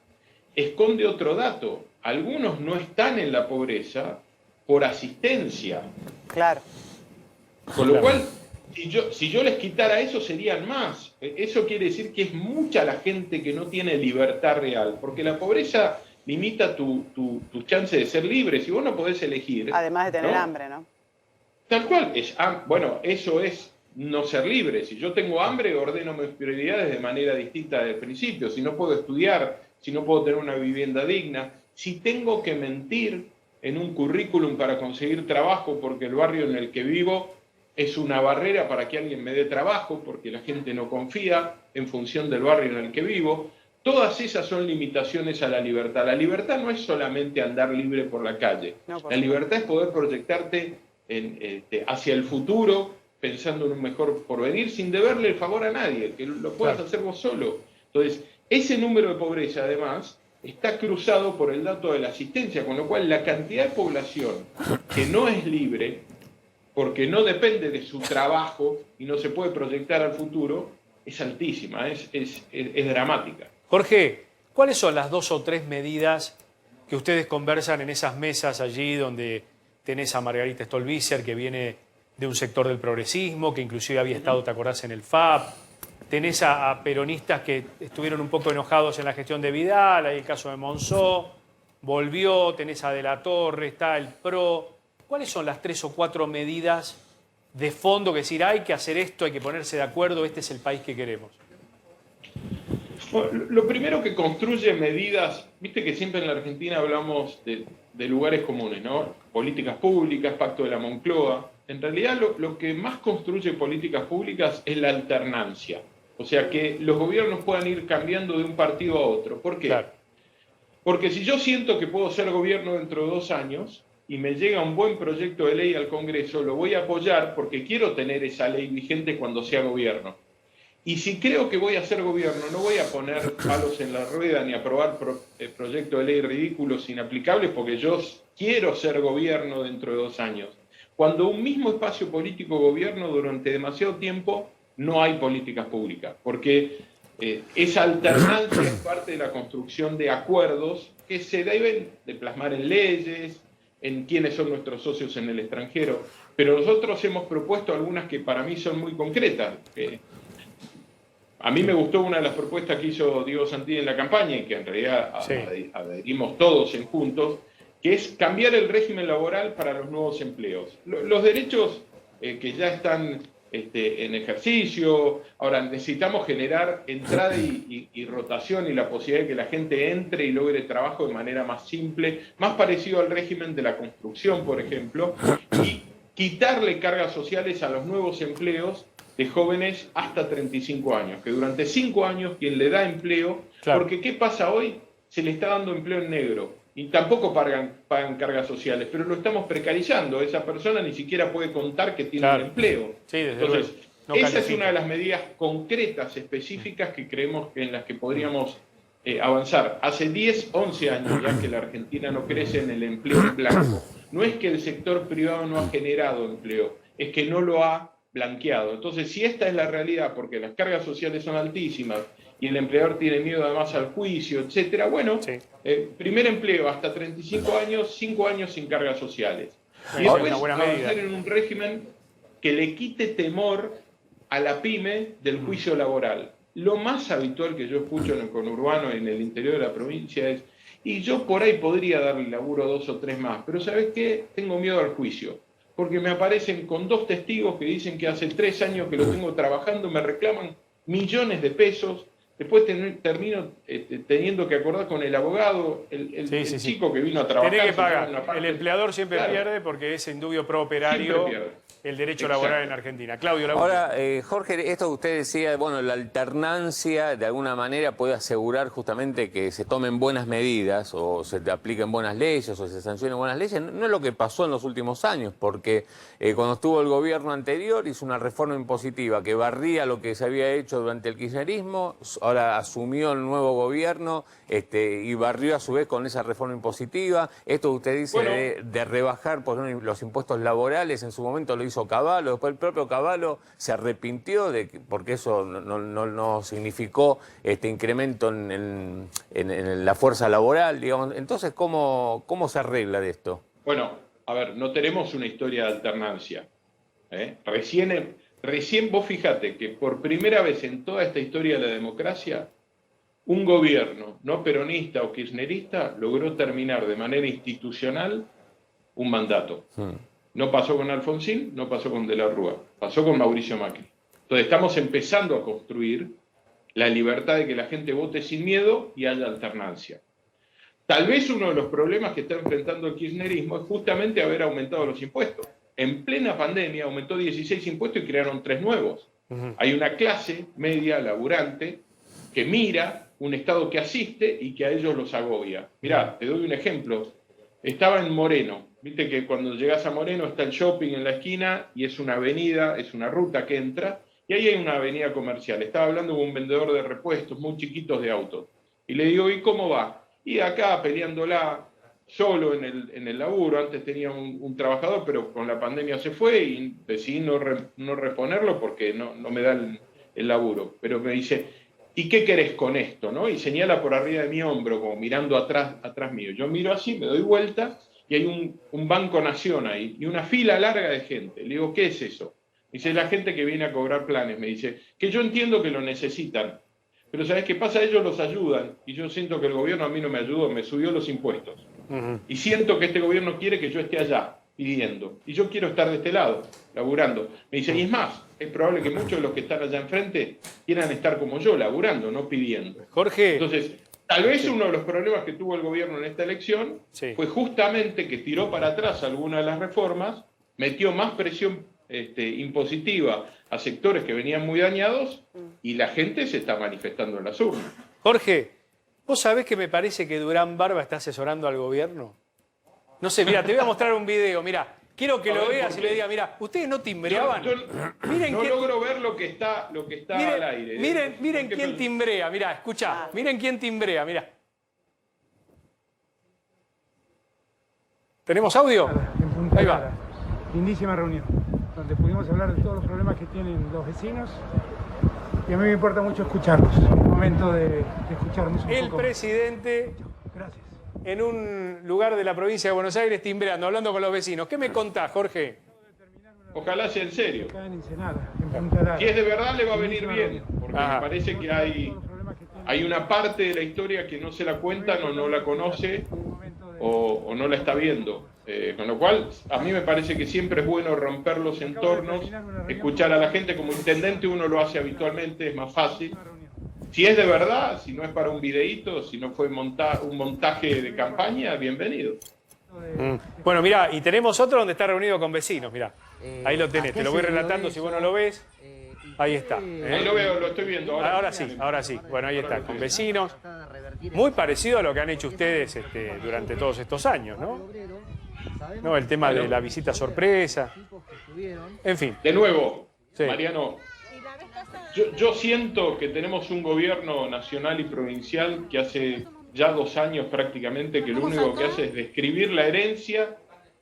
esconde otro dato. Algunos no están en la pobreza por asistencia. Claro. Con lo cual, si yo les quitara eso, serían más. Eso quiere decir que es mucha la gente que no tiene libertad real, porque la pobreza limita tu chance de ser libre. Si vos no podés elegir... Además de tener hambre, ¿no? Tal cual. Bueno, eso es no ser libre. Si yo tengo hambre, ordeno mis prioridades de manera distinta desde el principio. Si no puedo estudiar, si no puedo tener una vivienda digna, si tengo que mentir en un currículum para conseguir trabajo porque el barrio en el que vivo es una barrera para que alguien me dé trabajo, porque la gente no confía en función del barrio en el que vivo. Todas esas son limitaciones a la libertad. La libertad no es solamente andar libre por la calle. La libertad es poder proyectarte hacia el futuro, pensando en un mejor porvenir, sin deberle el favor a nadie, que lo puedas hacer vos solo. Entonces, ese número de pobreza, además, está cruzado por el dato de la asistencia, con lo cual la cantidad de población que no es libre, porque no depende de su trabajo y no se puede proyectar al futuro, es altísima, es dramática. Jorge, ¿cuáles son las 2 o 3 medidas que ustedes conversan en esas mesas allí donde tenés a Margarita Stolbizer, que viene de un sector del progresismo, que inclusive había estado, ¿te acordás?, en el FAP? Tenés a peronistas que estuvieron un poco enojados en la gestión de Vidal, hay el caso de Monzó, volvió, tenés a De la Torre, está el PRO. ¿Cuáles son las 3 o 4 medidas de fondo que decir, hay que hacer esto, hay que ponerse de acuerdo, este es el país que queremos? Bueno, lo primero que construye medidas, viste que siempre en la Argentina hablamos de lugares comunes, ¿no? Políticas públicas, pacto de la Moncloa. En realidad lo que más construye políticas públicas es la alternancia. O sea, que los gobiernos puedan ir cambiando de un partido a otro. ¿Por qué? Claro. Porque si yo siento que puedo ser gobierno dentro de 2 años y me llega un buen proyecto de ley al Congreso, lo voy a apoyar porque quiero tener esa ley vigente cuando sea gobierno. Y si creo que voy a ser gobierno, no voy a poner palos en la rueda ni aprobar proyectos de ley ridículos, inaplicables, porque yo quiero ser gobierno dentro de 2 años. Cuando un mismo espacio político gobierno durante demasiado tiempo, no hay políticas públicas, porque esa alternancia es parte de la construcción de acuerdos que se deben de plasmar en leyes, en quiénes son nuestros socios en el extranjero. Pero nosotros hemos propuesto algunas que para mí son muy concretas. A mí me gustó una de las propuestas que hizo Diego Santilli en la campaña, y que en realidad adherimos todos en juntos, que es cambiar el régimen laboral para los nuevos empleos. Los derechos que ya están en ejercicio, ahora necesitamos generar entrada y rotación y la posibilidad de que la gente entre y logre trabajo de manera más simple, más parecido al régimen de la construcción, por ejemplo, y quitarle cargas sociales a los nuevos empleos de jóvenes hasta 35 años, que durante 5 años quien le da empleo, porque ¿qué pasa hoy? Se le está dando empleo en negro. Y tampoco pagan cargas sociales, pero lo estamos precarizando. Esa persona ni siquiera puede contar que tiene un empleo. Sí, entonces, esa es una de las medidas concretas, específicas, que creemos que en las que podríamos avanzar. Hace 10, 11 años ya que la Argentina no crece en el empleo en blanco. No es que el sector privado no ha generado empleo, es que no lo ha blanqueado. Entonces, si esta es la realidad, porque las cargas sociales son altísimas, y el empleador tiene miedo además al juicio, etcétera. Bueno, primer empleo hasta 35 años, 5 años sin cargas sociales. Y después avanzar en un régimen que le quite temor a la pyme del juicio laboral. Lo más habitual que yo escucho en el conurbano, en el interior de la provincia, es: y yo por ahí podría darle laburo a 2 o 3 más, pero ¿sabes qué? Tengo miedo al juicio. Porque me aparecen con 2 testigos que dicen que hace 3 años que lo tengo trabajando, me reclaman millones de pesos. Después termino teniendo que acordar con el abogado, el chico que vino a trabajar. Tiene que pagar. El empleador siempre pierde, porque es indubio pro operario el derecho laboral en Argentina. Claudio, ahora, Jorge, esto que usted decía, bueno, la alternancia de alguna manera puede asegurar justamente que se tomen buenas medidas, o se apliquen buenas leyes, o se sancionen buenas leyes. No es lo que pasó en los últimos años, porque cuando estuvo el gobierno anterior hizo una reforma impositiva que barría lo que se había hecho durante el kirchnerismo. Ahora asumió el nuevo gobierno y barrió a su vez con esa reforma impositiva. Esto que usted dice de rebajar, por ejemplo, los impuestos laborales, en su momento lo hizo Cavallo, después el propio Cavallo se arrepintió porque eso no significó incremento en la fuerza laboral, digamos. Entonces, ¿cómo se arregla de esto? Bueno, a ver, no tenemos una historia de alternancia. Recién vos fíjate que por primera vez en toda esta historia de la democracia, un gobierno no peronista o kirchnerista logró terminar de manera institucional un mandato. No pasó con Alfonsín, no pasó con De la Rúa, pasó con Mauricio Macri. Entonces estamos empezando a construir la libertad de que la gente vote sin miedo y haya alternancia. Tal vez uno de los problemas que está enfrentando el kirchnerismo es justamente haber aumentado los impuestos. En plena pandemia aumentó 16 impuestos y crearon 3 nuevos. Hay una clase media, laburante, que mira un Estado que asiste y que a ellos los agobia. Mirá, te doy un ejemplo. Estaba en Moreno. Viste que cuando llegas a Moreno está el shopping en la esquina y es una avenida, es una ruta que entra, y ahí hay una avenida comercial. Estaba hablando con un vendedor de repuestos muy chiquitos de autos. Y le digo, ¿y cómo va? Y acá peleándola, solo en el laburo. Antes tenía un trabajador, pero con la pandemia se fue y decidí no reponerlo porque no me da el laburo. Pero me dice, ¿y qué querés con esto? ¿No? Y señala por arriba de mi hombro, como mirando atrás mío. Yo miro así, me doy vuelta y hay un Banco Nación ahí y una fila larga de gente. Le digo, ¿qué es eso? Dice, la gente que viene a cobrar planes. Me dice, que yo entiendo que lo necesitan, pero ¿sabés qué pasa? Ellos los ayudan y yo siento que el gobierno a mí no me ayudó, me subió los impuestos. Y siento que este gobierno quiere que yo esté allá pidiendo. Y yo quiero estar de este lado, laburando. Me dice, y es más, es probable que muchos de los que están allá enfrente quieran estar como yo, laburando, no pidiendo. Jorge. Entonces, tal vez uno de los problemas que tuvo el gobierno en esta elección fue justamente que tiró para atrás algunas de las reformas, metió más presión impositiva a sectores que venían muy dañados y la gente se está manifestando en las urnas. Jorge, ¿Vos sabés que me parece que Durán Barba está asesorando al gobierno? No sé, mira, te voy a mostrar un video, mira. Quiero que lo veas y le diga, mira, ¿ustedes no timbreaban? Miren no logro ver lo que está miren, al aire. Miren quién timbrea, mira, escuchá. Miren quién timbrea, mira. ¿Tenemos audio? Ahí va. Lindísima reunión, donde pudimos hablar de todos los problemas que tienen los vecinos. Y a mí me importa mucho escucharlos. Es un momento de escucharnos un poco. El presidente... Gracias. En un lugar de la provincia de Buenos Aires timbreando, hablando con los vecinos. ¿Qué me contás, Jorge? Ojalá sea en serio. Acá en Ensenada, en Punta Lara. Si es de verdad le va a venir bien, porque me parece que hay una parte de la historia que no se la cuentan o no la conoce o no la está viendo. Con lo cual, a mí me parece que siempre es bueno romper los entornos, escuchar a la gente. Como intendente uno lo hace habitualmente, es más fácil. Si es de verdad, si no es para un videíto, si no fue un montaje de campaña, bienvenido. Bueno, mirá, y tenemos otro donde está reunido con vecinos, mirá. Ahí lo tenés, te lo voy relatando si vos no lo ves. Ahí está. Ahí lo veo, lo estoy viendo. Ahora sí. Bueno, ahí está, con vecinos. Muy parecido a lo que han hecho ustedes durante todos estos años, ¿no? No, el tema de la visita sorpresa. En fin. De nuevo, sí. Mariano, yo siento que tenemos un gobierno nacional y provincial que hace ya 2 años prácticamente que lo único que hace es describir la herencia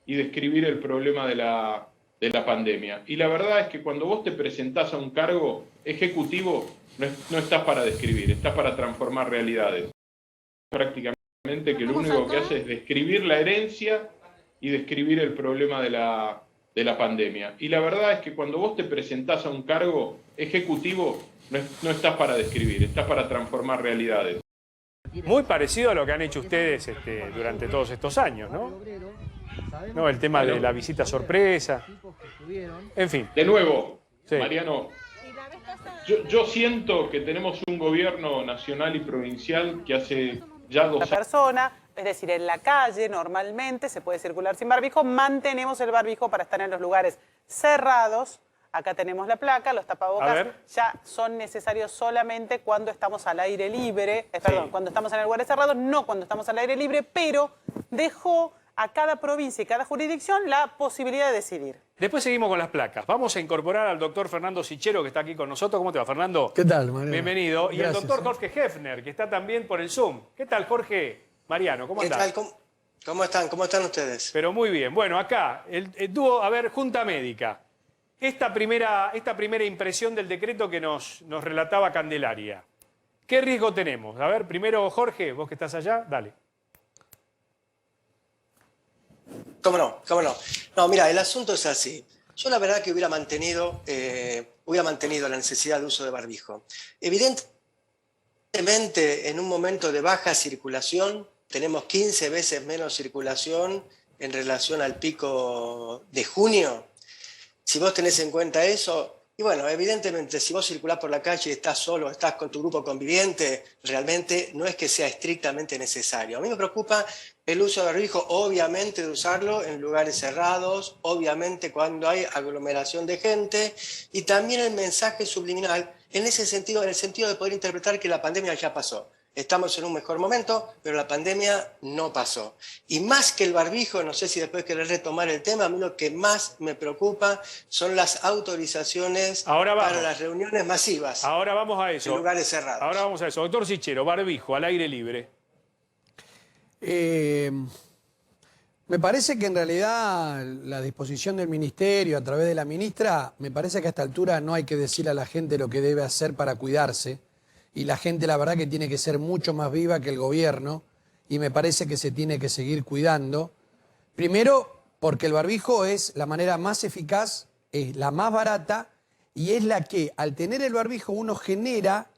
y describir el problema de la pandemia. Y la verdad es que cuando vos te presentás a un cargo ejecutivo, no estás para describir, estás para transformar realidades. Prácticamente que lo único que hace es describir la herencia y describir el problema de la pandemia. Y la verdad es que cuando vos te presentás a un cargo ejecutivo, no estás para describir, estás para transformar realidades. Muy parecido a lo que han hecho ustedes durante todos estos años, ¿no? No, el tema de la visita sorpresa. En fin. De nuevo, sí. Mariano, yo siento que tenemos un gobierno nacional y provincial que hace ya 2 años... Es decir, en la calle normalmente se puede circular sin barbijo, mantenemos el barbijo para estar en los lugares cerrados. Acá tenemos la placa, los tapabocas ya son necesarios solamente cuando estamos al aire libre, perdón, cuando estamos en lugares cerrados, no cuando estamos al aire libre, pero dejó a cada provincia y cada jurisdicción la posibilidad de decidir. Después seguimos con las placas. Vamos a incorporar al doctor Fernando Sichero, que está aquí con nosotros. ¿Cómo te va, Fernando? ¿Qué tal, Mariano? Bienvenido. Gracias, y el doctor Jorge Hefner, que está también por el Zoom. ¿Qué tal, Jorge? Mariano, ¿cómo andás? ¿Qué tal? ¿Cómo están? ¿Cómo están ustedes? Pero muy bien. Bueno, acá, el dúo, a ver, Junta Médica. Esta primera impresión del decreto que nos relataba Candelaria. ¿Qué riesgo tenemos? A ver, primero, Jorge, vos que estás allá, dale. ¿Cómo no? No, mira, el asunto es así. Yo la verdad que hubiera mantenido la necesidad de uso de barbijo. Evidentemente, en un momento de baja circulación, tenemos 15 veces menos circulación en relación al pico de junio. Si vos tenés en cuenta eso, y bueno, evidentemente si vos circulás por la calle y estás solo, estás con tu grupo conviviente, realmente no es que sea estrictamente necesario. A mí me preocupa el uso de barbijo, obviamente de usarlo en lugares cerrados, obviamente cuando hay aglomeración de gente, y también el mensaje subliminal en ese sentido, en el sentido de poder interpretar que la pandemia ya pasó. Estamos en un mejor momento, pero la pandemia no pasó. Y más que el barbijo, no sé si después querés retomar el tema, a mí lo que más me preocupa son las autorizaciones para las reuniones masivas. Ahora vamos a eso. En lugares cerrados. Ahora vamos a eso. Doctor Sichero, barbijo, al aire libre. Me parece que en realidad la disposición del ministerio a través de la ministra, me parece que a esta altura no hay que decir a la gente lo que debe hacer para cuidarse. Y la gente, la verdad, que tiene que ser mucho más viva que el gobierno y me parece que se tiene que seguir cuidando. Primero, porque el barbijo es la manera más eficaz, es la más barata y es la que, al tener el barbijo, uno genera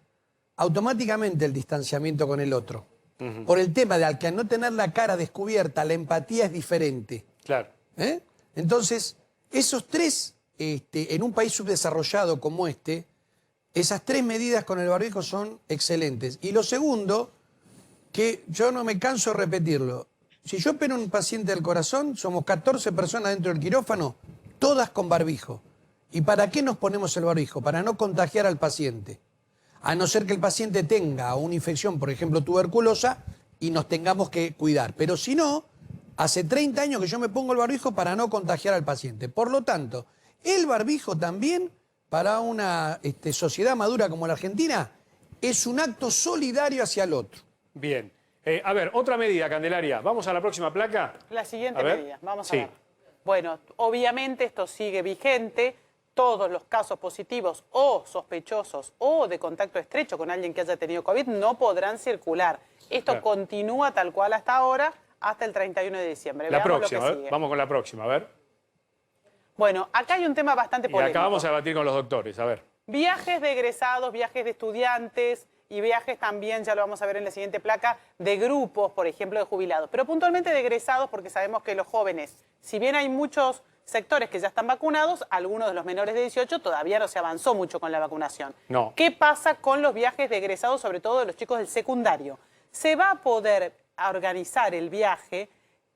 automáticamente el distanciamiento con el otro. Por el tema de al que al no tener la cara descubierta, la empatía es diferente. Claro. Entonces, esos tres, en un país subdesarrollado como esas 3 medidas con el barbijo son excelentes. Y lo segundo, que yo no me canso de repetirlo, si yo opero a un paciente del corazón, somos 14 personas dentro del quirófano, todas con barbijo. ¿Y para qué nos ponemos el barbijo? Para no contagiar al paciente. a no ser que el paciente tenga una infección, por ejemplo, tuberculosa, y nos tengamos que cuidar. Pero si no, hace 30 años que yo me pongo el barbijo para no contagiar al paciente. Por lo tanto, el barbijo también, para una sociedad madura como la Argentina, es un acto solidario hacia el otro. Bien. A ver, otra medida, Candelaria. ¿Vamos a la próxima placa? La siguiente medida, vamos a ver. Bueno, obviamente esto sigue vigente. Todos los casos positivos o sospechosos o de contacto estrecho con alguien que haya tenido COVID no podrán circular. Esto continúa tal cual hasta ahora, hasta el 31 de diciembre. La próxima, vamos con la próxima, a ver. Bueno, acá hay un tema bastante polémico. Y acá vamos a debatir con los doctores, a ver. Viajes de egresados, viajes de estudiantes y viajes también, ya lo vamos a ver en la siguiente placa, de grupos, por ejemplo, de jubilados. Pero puntualmente de egresados, porque sabemos que los jóvenes, si bien hay muchos sectores que ya están vacunados, algunos de los menores de 18 todavía no se avanzó mucho con la vacunación. No. ¿Qué pasa con los viajes de egresados, sobre todo de los chicos del secundario? Se va a poder organizar el viaje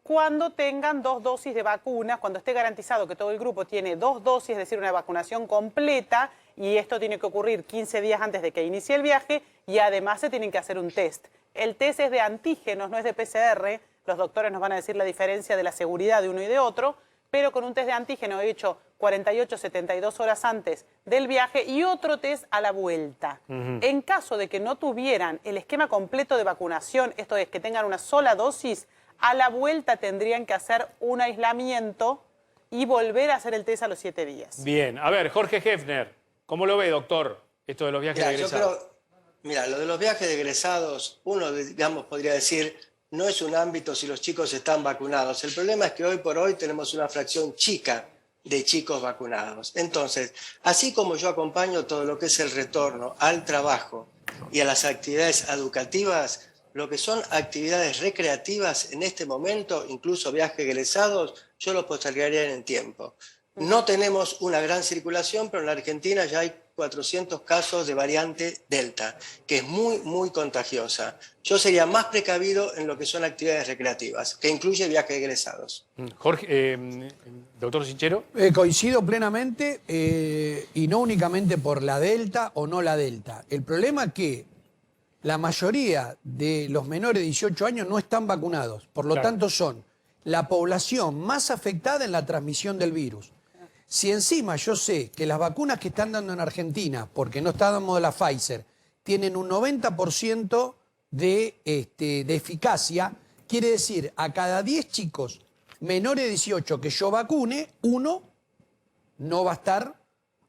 cuando tengan 2 dosis de vacunas, cuando esté garantizado que todo el grupo tiene 2 dosis, es decir, una vacunación completa, y esto tiene que ocurrir 15 días antes de que inicie el viaje, y además se tienen que hacer un test. El test es de antígenos, no es de PCR, los doctores nos van a decir la diferencia de la seguridad de uno y de otro, pero con un test de antígeno hecho 48, 72 horas antes del viaje y otro test a la vuelta. En caso de que no tuvieran el esquema completo de vacunación, esto es, que tengan una sola dosis, a la vuelta tendrían que hacer un aislamiento y volver a hacer el test a los 7 días. Bien, a ver, Jorge Hefner, ¿cómo lo ve, doctor, esto de los viajes de egresados? Mira, lo de los viajes de egresados, uno, digamos, podría decir, no es un ámbito si los chicos están vacunados. El problema es que hoy por hoy tenemos una fracción chica de chicos vacunados. Entonces, así como yo acompaño todo lo que es el retorno al trabajo y a las actividades educativas, lo que son actividades recreativas en este momento, incluso viajes egresados, yo los postergaría en el tiempo. No tenemos una gran circulación, pero en la Argentina ya hay 400 casos de variante Delta, que es muy, muy contagiosa. Yo sería más precavido en lo que son actividades recreativas, que incluye viajes egresados. Jorge, doctor Sichero. Coincido plenamente, y no únicamente por la Delta o no la Delta. El problema es que la mayoría de los menores de 18 años no están vacunados, por lo tanto son la población más afectada en la transmisión del virus. Si encima yo sé que las vacunas que están dando en Argentina, porque no está dando la Pfizer, tienen un 90% de eficacia, quiere decir, a cada 10 chicos menores de 18 que yo vacune, uno no va a estar,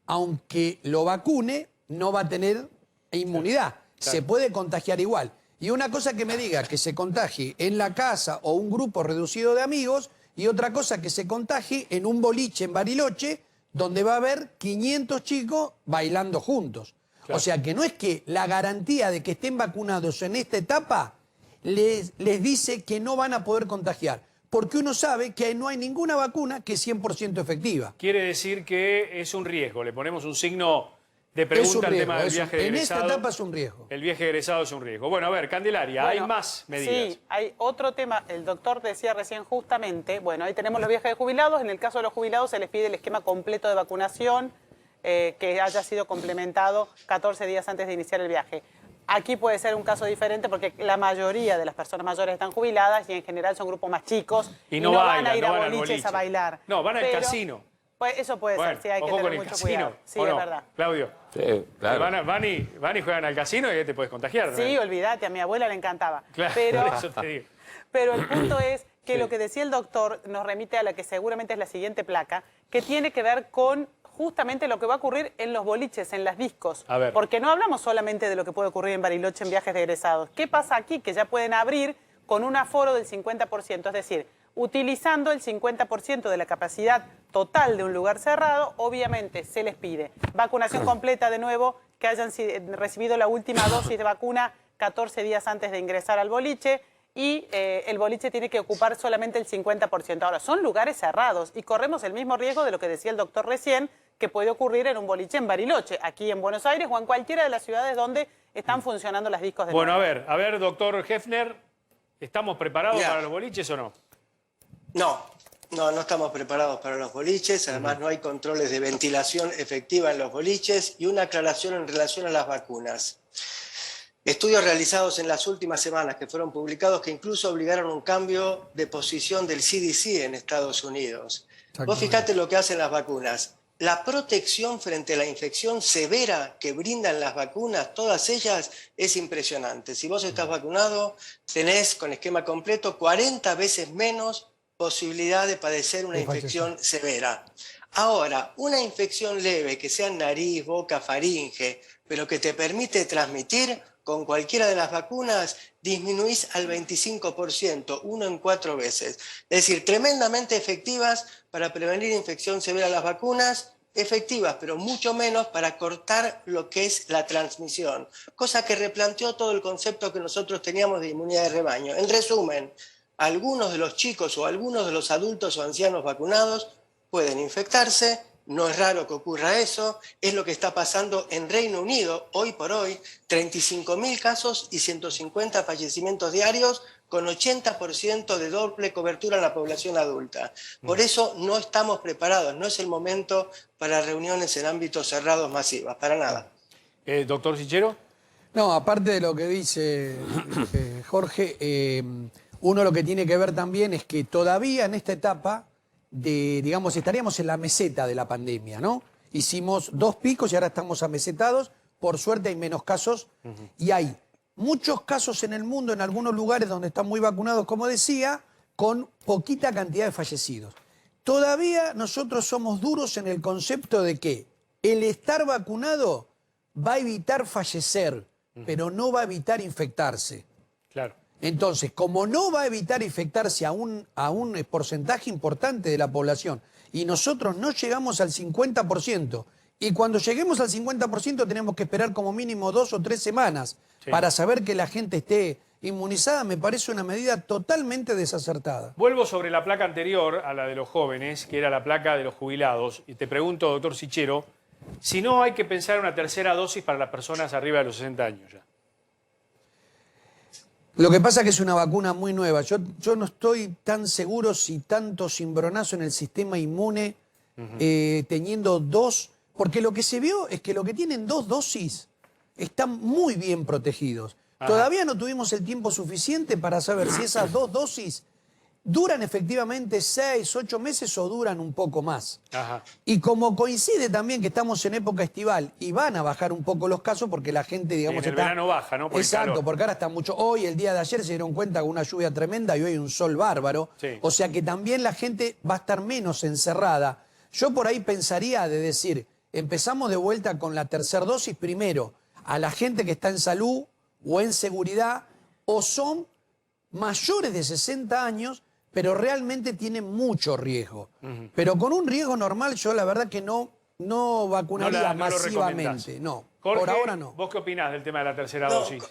aunque lo vacune, no va a tener inmunidad. Se puede contagiar igual. Y una cosa que me diga que se contagie en la casa o un grupo reducido de amigos, y otra cosa que se contagie en un boliche en Bariloche, donde va a haber 500 chicos bailando juntos. O sea que no es que la garantía de que estén vacunados en esta etapa les dice que no van a poder contagiar, porque uno sabe que no hay ninguna vacuna que es 100% efectiva. Quiere decir que es un riesgo, le ponemos un signo de pregunta al tema del viaje de egresado. En esta etapa es un riesgo. El viaje de egresado es un riesgo. Bueno, a ver, Candelaria, hay más medidas. Sí, hay otro tema. El doctor decía recién justamente, bueno, ahí tenemos los viajes de jubilados. En el caso de los jubilados se les pide el esquema completo de vacunación que haya sido complementado 14 días antes de iniciar el viaje. Aquí puede ser un caso diferente porque la mayoría de las personas mayores están jubiladas y en general son grupos más chicos y no van a ir a boliches a bailar. No, van al casino. Pues eso puede ser, sí, hay que tener mucho cuidado. Sí, es verdad. Claudio. Sí, claro. Van y juegan al casino y te puedes contagiar. Sí, olvídate, a mi abuela le encantaba. Claro, pero, por eso te digo. Pero el punto es que lo que decía el doctor nos remite a la que seguramente es la siguiente placa, que tiene que ver con justamente lo que va a ocurrir en los boliches, en las discos. A ver. Porque no hablamos solamente de lo que puede ocurrir en Bariloche en viajes de egresados. ¿Qué pasa aquí? Que ya pueden abrir con un aforo del 50%, es decir, utilizando el 50% de la capacidad total de un lugar cerrado, obviamente se les pide vacunación completa de nuevo, que hayan recibido la última dosis de vacuna 14 días antes de ingresar al boliche y el boliche tiene que ocupar solamente el 50%. Ahora, son lugares cerrados y corremos el mismo riesgo de lo que decía el doctor recién, que puede ocurrir en un boliche en Bariloche, aquí en Buenos Aires o en cualquiera de las ciudades donde están funcionando las discos de Bueno, a ver, doctor Hefner, ¿estamos preparados para los boliches o no? No, No, no estamos preparados para los boliches, además no hay controles de ventilación efectiva en los boliches y una aclaración en relación a las vacunas. Estudios realizados en las últimas semanas que fueron publicados que incluso obligaron un cambio de posición del CDC en Estados Unidos. Vos fijate lo que hacen las vacunas. La protección frente a la infección severa que brindan las vacunas, todas ellas, es impresionante. Si vos estás vacunado, tenés con esquema completo 40 veces menos posibilidad de padecer una infección severa. Ahora, una infección leve que sea en nariz, boca, faringe, pero que te permite transmitir, con cualquiera de las vacunas disminuís al 25%, 1 en 4 veces. Es decir, tremendamente efectivas para prevenir infección severa las vacunas, efectivas, pero mucho menos para cortar lo que es la transmisión, cosa que replanteó todo el concepto que nosotros teníamos de inmunidad de rebaño. En resumen, algunos de los chicos o algunos de los adultos o ancianos vacunados pueden infectarse. No es raro que ocurra eso, es lo que está pasando en Reino Unido hoy por hoy, 35.000 casos y 150 fallecimientos diarios con 80% de doble cobertura en la población adulta. Por eso no estamos preparados, no es el momento para reuniones en ámbitos cerrados masivas, para nada. Doctor Sichero. No, aparte de lo que dice Jorge, uno lo que tiene que ver también es que todavía en esta etapa digamos, estaríamos en la meseta de la pandemia, ¿no? Hicimos 2 picos y ahora estamos amesetados. Por suerte hay menos casos y hay muchos casos en el mundo, en algunos lugares donde están muy vacunados, como decía, con poquita cantidad de fallecidos. Todavía nosotros somos duros en el concepto de que el estar vacunado va a evitar fallecer, pero no va a evitar infectarse. Claro. Entonces, como no va a evitar infectarse a un porcentaje importante de la población y nosotros no llegamos al 50%, y cuando lleguemos al 50% tenemos que esperar como mínimo 2 o 3 semanas para saber que la gente esté inmunizada, me parece una medida totalmente desacertada. Vuelvo sobre la placa anterior, a la de los jóvenes, que era la placa de los jubilados, y te pregunto, doctor Sichero, si no hay que pensar en una tercera dosis para las personas arriba de los 60 años ya. Lo que pasa es que es una vacuna muy nueva. Yo no estoy tan seguro si tanto cimbronazo en el sistema inmune, teniendo 2, porque lo que se vio es que los que tienen 2 dosis están muy bien protegidos. Todavía no tuvimos el tiempo suficiente para saber si esas 2 dosis duran efectivamente 6, 8 meses o duran un poco más. Y como coincide también que estamos en época estival y van a bajar un poco los casos porque la gente, digamos, el verano baja, ¿no? Por exacto, porque ahora está mucho. Hoy, el día de ayer, se dieron cuenta con una lluvia tremenda y hoy un sol bárbaro. O sea que también la gente va a estar menos encerrada. Yo por ahí pensaría de decir, empezamos de vuelta con la tercera dosis primero a la gente que está en salud o en seguridad o son mayores de 60 años, pero realmente tienen mucho riesgo. Pero con un riesgo normal yo la verdad que no vacunaría masivamente. No, Jorge, por ahora no. ¿Vos qué opinás del tema de la tercera dosis?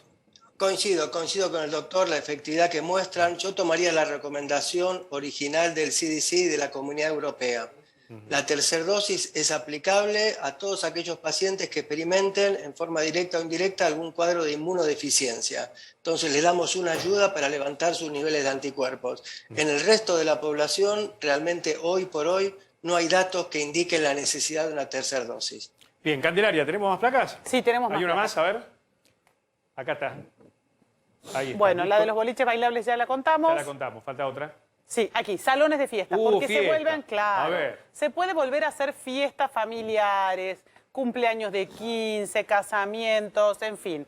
Coincido con el doctor, la efectividad que muestran. Yo tomaría la recomendación original del CDC y de la Comunidad Europea. La tercera dosis es aplicable a todos aquellos pacientes que experimenten en forma directa o indirecta algún cuadro de inmunodeficiencia. Entonces le damos una ayuda para levantar sus niveles de anticuerpos. En el resto de la población, realmente hoy por hoy, no hay datos que indiquen la necesidad de una tercera dosis. Bien, Candelaria, ¿tenemos más placas? Sí, tenemos más. ¿Hay una más? A ver. Acá está. Ahí está. Bueno, la de los boliches bailables ya la contamos. Ya la contamos, falta otra. Sí, aquí, salones de fiesta, porque fiesta. se vuelven, claro, A ver. se puede volver a hacer fiestas familiares, cumpleaños de 15, casamientos, en fin,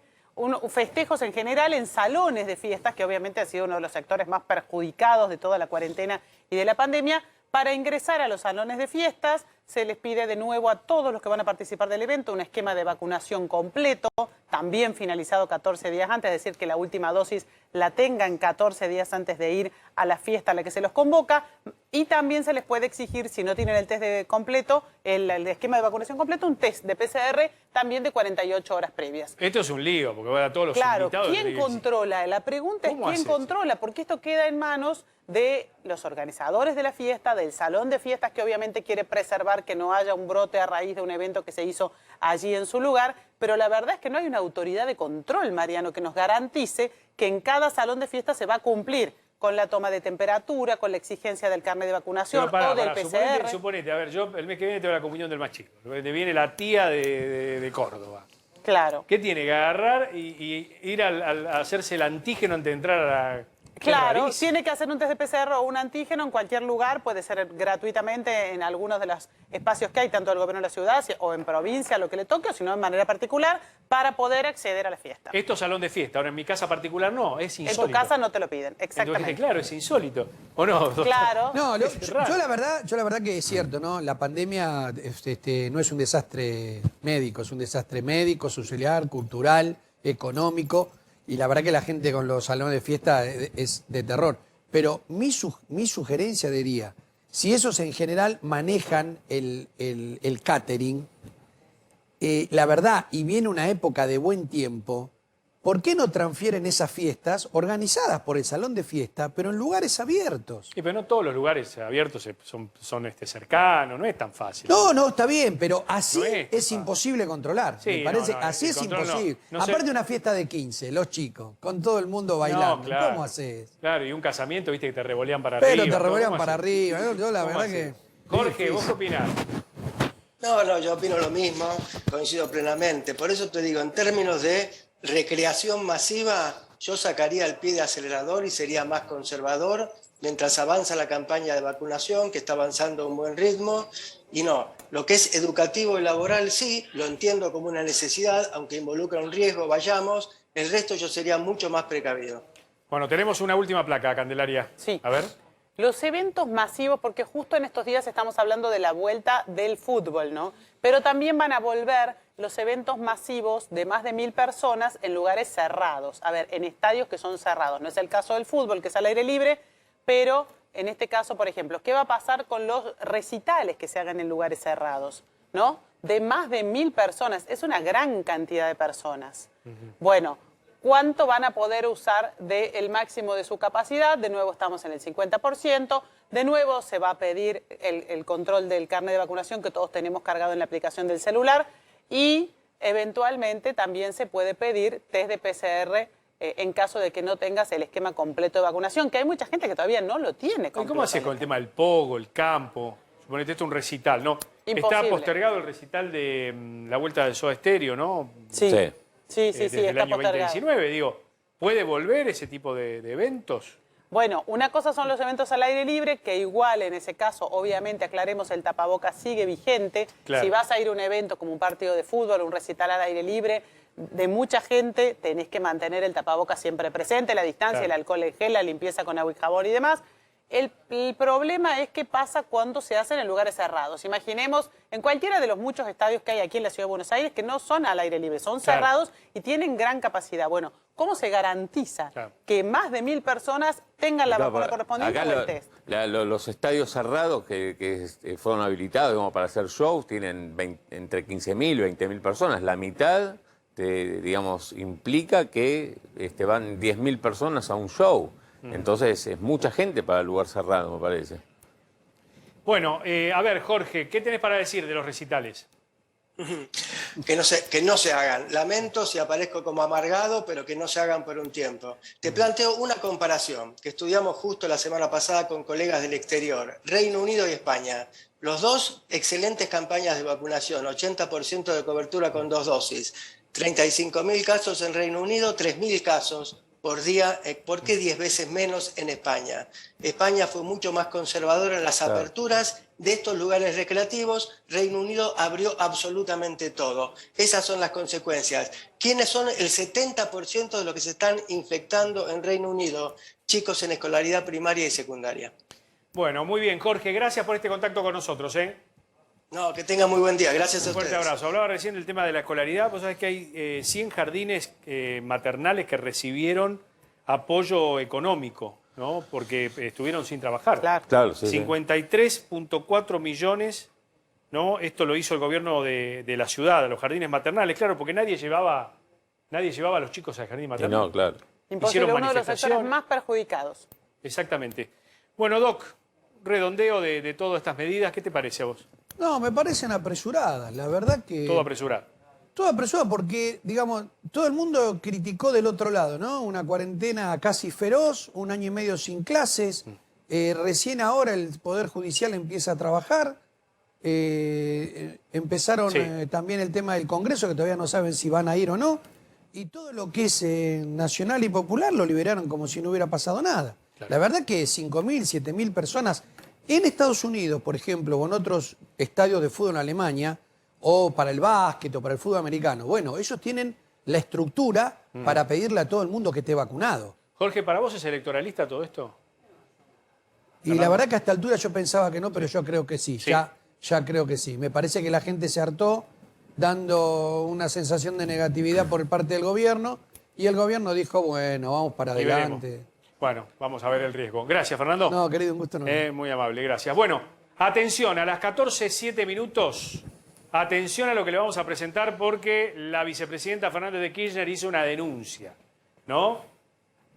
festejos en general en salones de fiestas, que obviamente ha sido uno de los sectores más perjudicados de toda la cuarentena y de la pandemia. Para ingresar a los salones de fiestas se les pide de nuevo a todos los que van a participar del evento un esquema de vacunación completo, también finalizado 14 días antes, es decir, que la última dosis la tengan 14 días antes de ir a la fiesta a la que se los convoca, y también se les puede exigir, si no tienen el test completo, el esquema de vacunación completo, un test de PCR también de 48 horas previas. Esto es un lío, porque van a todos los invitados. Claro, ¿quién controla? La pregunta es ¿quién controla? Porque esto queda en manos de los organizadores de la fiesta, del salón de fiestas, que obviamente quiere preservar que no haya un brote a raíz de un evento que se hizo allí en su lugar, pero la verdad es que no hay una autoridad de control, Mariano, que nos garantice que en cada salón de fiesta se va a cumplir con la toma de temperatura, con la exigencia del carnet de vacunación o del PCR. Suponete, a ver, yo el mes que viene tengo la comunión del más chico. Te viene la tía de Córdoba. Claro. ¿Qué tiene que agarrar y ir a hacerse el antígeno antes de entrar a la... Claro, tiene que hacer un test de PCR o un antígeno en cualquier lugar, puede ser gratuitamente en algunos de los espacios que hay, tanto del gobierno de la ciudad o en provincia, lo que le toque, o si no, de manera particular, para poder acceder a la fiesta. Esto es salón de fiesta, ahora en mi casa particular no, es insólito. En tu casa no te lo piden, exactamente. Entonces, claro, es insólito, ¿o no? Claro. No, yo la verdad que es cierto, ¿no? La pandemia no es un desastre médico, social, cultural, económico. Y la verdad que la gente con los salones de fiesta es de terror. Pero mi sugerencia diría, si esos en general manejan el catering, la verdad, y viene una época de buen tiempo, ¿por qué no transfieren esas fiestas organizadas por el salón de fiesta, pero en lugares abiertos? Sí, pero no todos los lugares abiertos son cercanos, no es tan fácil. No, está bien, pero así es imposible controlar. Sí, me parece, no, así es imposible. No sé. Aparte de una fiesta de 15, los chicos, con todo el mundo bailando. No, claro. ¿Cómo haces? Claro, y un casamiento, viste, que te revolean para arriba. Pero te revolean para arriba. Yo la verdad que... Jorge, ¿vos qué opinás? No, yo opino lo mismo, coincido plenamente. Por eso te digo, en términos de recreación masiva, yo sacaría el pie de acelerador y sería más conservador mientras avanza la campaña de vacunación, que está avanzando a un buen ritmo. Y no, lo que es educativo y laboral sí, lo entiendo como una necesidad, aunque involucra un riesgo, vayamos. El resto yo sería mucho más precavido. Bueno, tenemos una última placa, Candelaria. Sí. A ver. Los eventos masivos, porque justo en estos días estamos hablando de la vuelta del fútbol, ¿no? Pero también van a volver los eventos masivos de más de 1000 personas en lugares cerrados. A ver, en estadios que son cerrados. No es el caso del fútbol, que es al aire libre, pero en este caso, por ejemplo, ¿qué va a pasar con los recitales que se hagan en lugares cerrados? ¿No? De más de 1000 personas. Es una gran cantidad de personas. Bueno, ¿cuánto van a poder usar del máximo de su capacidad? De nuevo estamos en el 50%. De nuevo se va a pedir el control del carnet de vacunación que todos tenemos cargado en la aplicación del celular. Y eventualmente también se puede pedir test de PCR en caso de que no tengas el esquema completo de vacunación, que hay mucha gente que todavía no lo tiene completo. ¿Cómo haces con el tema del pogo, el campo? Suponete esto es un recital, ¿no? Imposible. Está postergado el recital de la vuelta del Soda Stereo, ¿no? Sí, desde está el año postergado. 2019, digo. ¿Puede volver ese tipo de eventos? Bueno, una cosa son los eventos al aire libre, que igual en ese caso, obviamente, aclaremos, el tapabocas sigue vigente. Claro. Si vas a ir a un evento como un partido de fútbol, un recital al aire libre, de mucha gente, tenés que mantener el tapabocas siempre presente, la distancia, Claro. el alcohol en gel, la limpieza con agua y jabón y demás. El problema es qué pasa cuando se hacen en lugares cerrados. Imaginemos en cualquiera de los muchos estadios que hay aquí en la Ciudad de Buenos Aires que no son al aire libre, son Claro. cerrados y tienen gran capacidad. Bueno, ¿cómo se garantiza que más de 1000 personas tengan la vacuna correspondiente o el test? Los estadios cerrados que fueron habilitados como para hacer shows tienen entre 15.000 y 20.000 personas. La mitad, digamos, implica que van 10.000 personas a un show. Entonces es mucha gente para el lugar cerrado, me parece. Bueno, a ver, Jorge, ¿qué tenés para decir de los recitales? Que no se hagan. Lamento si aparezco como amargado, pero que no se hagan por un tiempo. Te planteo una comparación que estudiamos justo la semana pasada con colegas del exterior, Reino Unido y España. Los dos, excelentes campañas de vacunación, 80% de cobertura con 2 dosis. 35.000 casos en Reino Unido, 3.000 casos por día, ¿por qué 10 veces menos en España? España fue mucho más conservadora en las aperturas de estos lugares recreativos. Reino Unido abrió absolutamente todo. Esas son las consecuencias. ¿Quiénes son el 70% de los que se están infectando en Reino Unido? Chicos en escolaridad primaria y secundaria. Bueno, muy bien, Jorge, gracias por este contacto con nosotros, ¿eh? No, que tengan muy buen día. Gracias a ustedes. Un fuerte abrazo. Hablaba recién del tema de la escolaridad. Vos sabés que hay 100 jardines maternales que recibieron apoyo económico, ¿no? Porque estuvieron sin trabajar. Claro, sí, 53.4 millones, ¿no? Esto lo hizo el gobierno de la ciudad, los jardines maternales, claro, porque nadie llevaba a los chicos al jardín maternal. No, claro. Imposible, uno de los sectores más perjudicados. Exactamente. Bueno, Doc, redondeo de todas estas medidas, ¿qué te parece a vos? No, me parecen apresuradas, la verdad que... Todo apresurado. Todo apresurado porque, digamos, todo el mundo criticó del otro lado, ¿no? Una cuarentena casi feroz, 1 año y medio sin clases, recién ahora el Poder Judicial empieza a trabajar, empezaron también el tema del Congreso, que todavía no saben si van a ir o no, y todo lo que es nacional y popular lo liberaron como si no hubiera pasado nada. Claro. La verdad que 5.000, 7.000 personas en Estados Unidos, por ejemplo, o en otros estadios de fútbol en Alemania, o para el básquet o para el fútbol americano, bueno, ellos tienen la estructura para pedirle a todo el mundo que esté vacunado. Jorge, ¿para vos es electoralista todo esto? Y la verdad que a esta altura yo pensaba que no, pero yo creo que sí. Ya creo que sí. Me parece que la gente se hartó dando una sensación de negatividad por parte del gobierno y el gobierno dijo, bueno, vamos para adelante. Bueno, vamos a ver el riesgo. Gracias, Fernando. No, querido, un gusto. Muy amable, gracias. Bueno, atención, a las 14:07 minutos, atención a lo que le vamos a presentar porque la vicepresidenta Fernández de Kirchner hizo una denuncia, ¿no?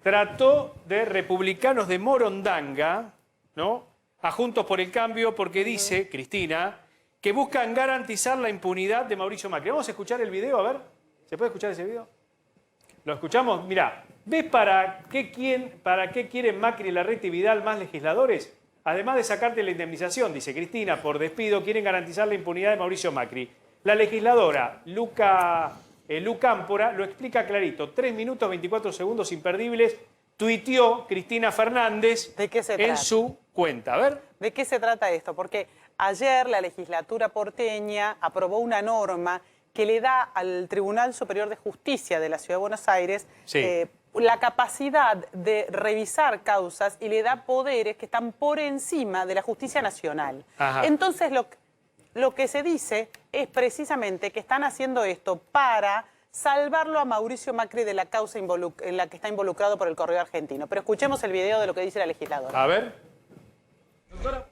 Trató de republicanos de Morondanga, ¿no?, a Juntos por el Cambio porque dice, Cristina, que buscan garantizar la impunidad de Mauricio Macri. Vamos a escuchar el video, a ver. ¿Se puede escuchar ese video? ¿Lo escuchamos? Mirá, ¿ves para qué quieren Macri, Larreta y Vidal más legisladores? Además de sacarte la indemnización, dice Cristina, por despido, quieren garantizar la impunidad de Mauricio Macri. La legisladora Lu Cámpora lo explica clarito. 3 minutos 24 segundos imperdibles. Tuiteó Cristina Fernández en su cuenta. A ver. ¿De qué se trata esto? Porque ayer la legislatura porteña aprobó una norma que le da al Tribunal Superior de Justicia de la Ciudad de Buenos Aires la capacidad de revisar causas y le da poderes que están por encima de la justicia nacional. Ajá. Entonces lo que se dice es precisamente que están haciendo esto para salvarlo a Mauricio Macri de la causa en la que está involucrado por el correo argentino. Pero escuchemos el video de lo que dice la legisladora. A ver. Doctora.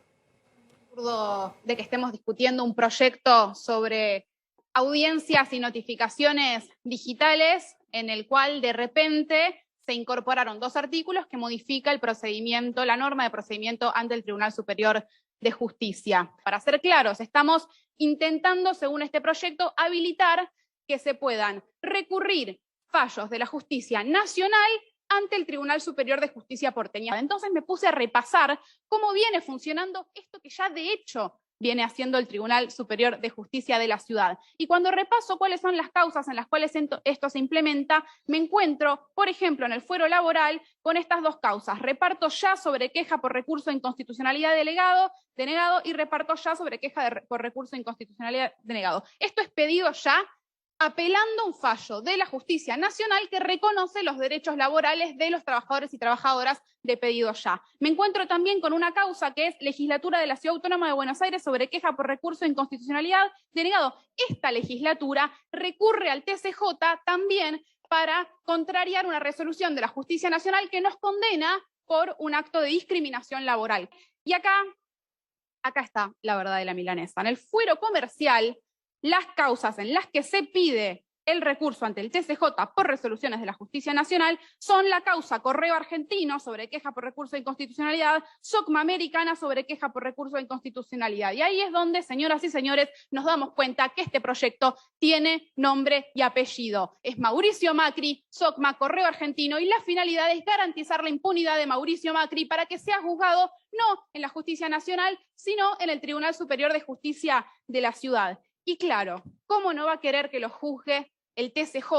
De que estemos discutiendo un proyecto sobre audiencias y notificaciones digitales en el cual de repente se incorporaron 2 artículos que modifica el procedimiento, la norma de procedimiento ante el Tribunal Superior de Justicia. Para ser claros, estamos intentando, según este proyecto, habilitar que se puedan recurrir fallos de la justicia nacional ante el Tribunal Superior de Justicia porteña. Entonces me puse a repasar cómo viene funcionando esto que ya de hecho viene haciendo el Tribunal Superior de Justicia de la ciudad. Y cuando repaso cuáles son las causas en las cuales esto se implementa, me encuentro, por ejemplo, en el fuero laboral con estas 2 causas. Reparto ya sobre queja por recurso de inconstitucionalidad denegado y reparto ya sobre queja por recurso de inconstitucionalidad denegado. Esto es pedido ya apelando a un fallo de la Justicia Nacional que reconoce los derechos laborales de los trabajadores y trabajadoras de pedido ya. Me encuentro también con una causa que es Legislatura de la Ciudad Autónoma de Buenos Aires sobre queja por recurso de inconstitucionalidad denegado. Esta legislatura recurre al TCJ también para contrariar una resolución de la Justicia Nacional que nos condena por un acto de discriminación laboral. Y acá está la verdad de la milanesa. En el fuero comercial, las causas en las que se pide el recurso ante el TCJ por resoluciones de la Justicia Nacional son la causa Correo Argentino sobre queja por recurso de inconstitucionalidad, SOCMA Americana sobre queja por recurso de inconstitucionalidad. Y ahí es donde, señoras y señores, nos damos cuenta que este proyecto tiene nombre y apellido. Es Mauricio Macri, SOCMA, Correo Argentino, y la finalidad es garantizar la impunidad de Mauricio Macri para que sea juzgado no en la Justicia Nacional, sino en el Tribunal Superior de Justicia de la ciudad. Y claro, ¿cómo no va a querer que lo juzgue el TCJ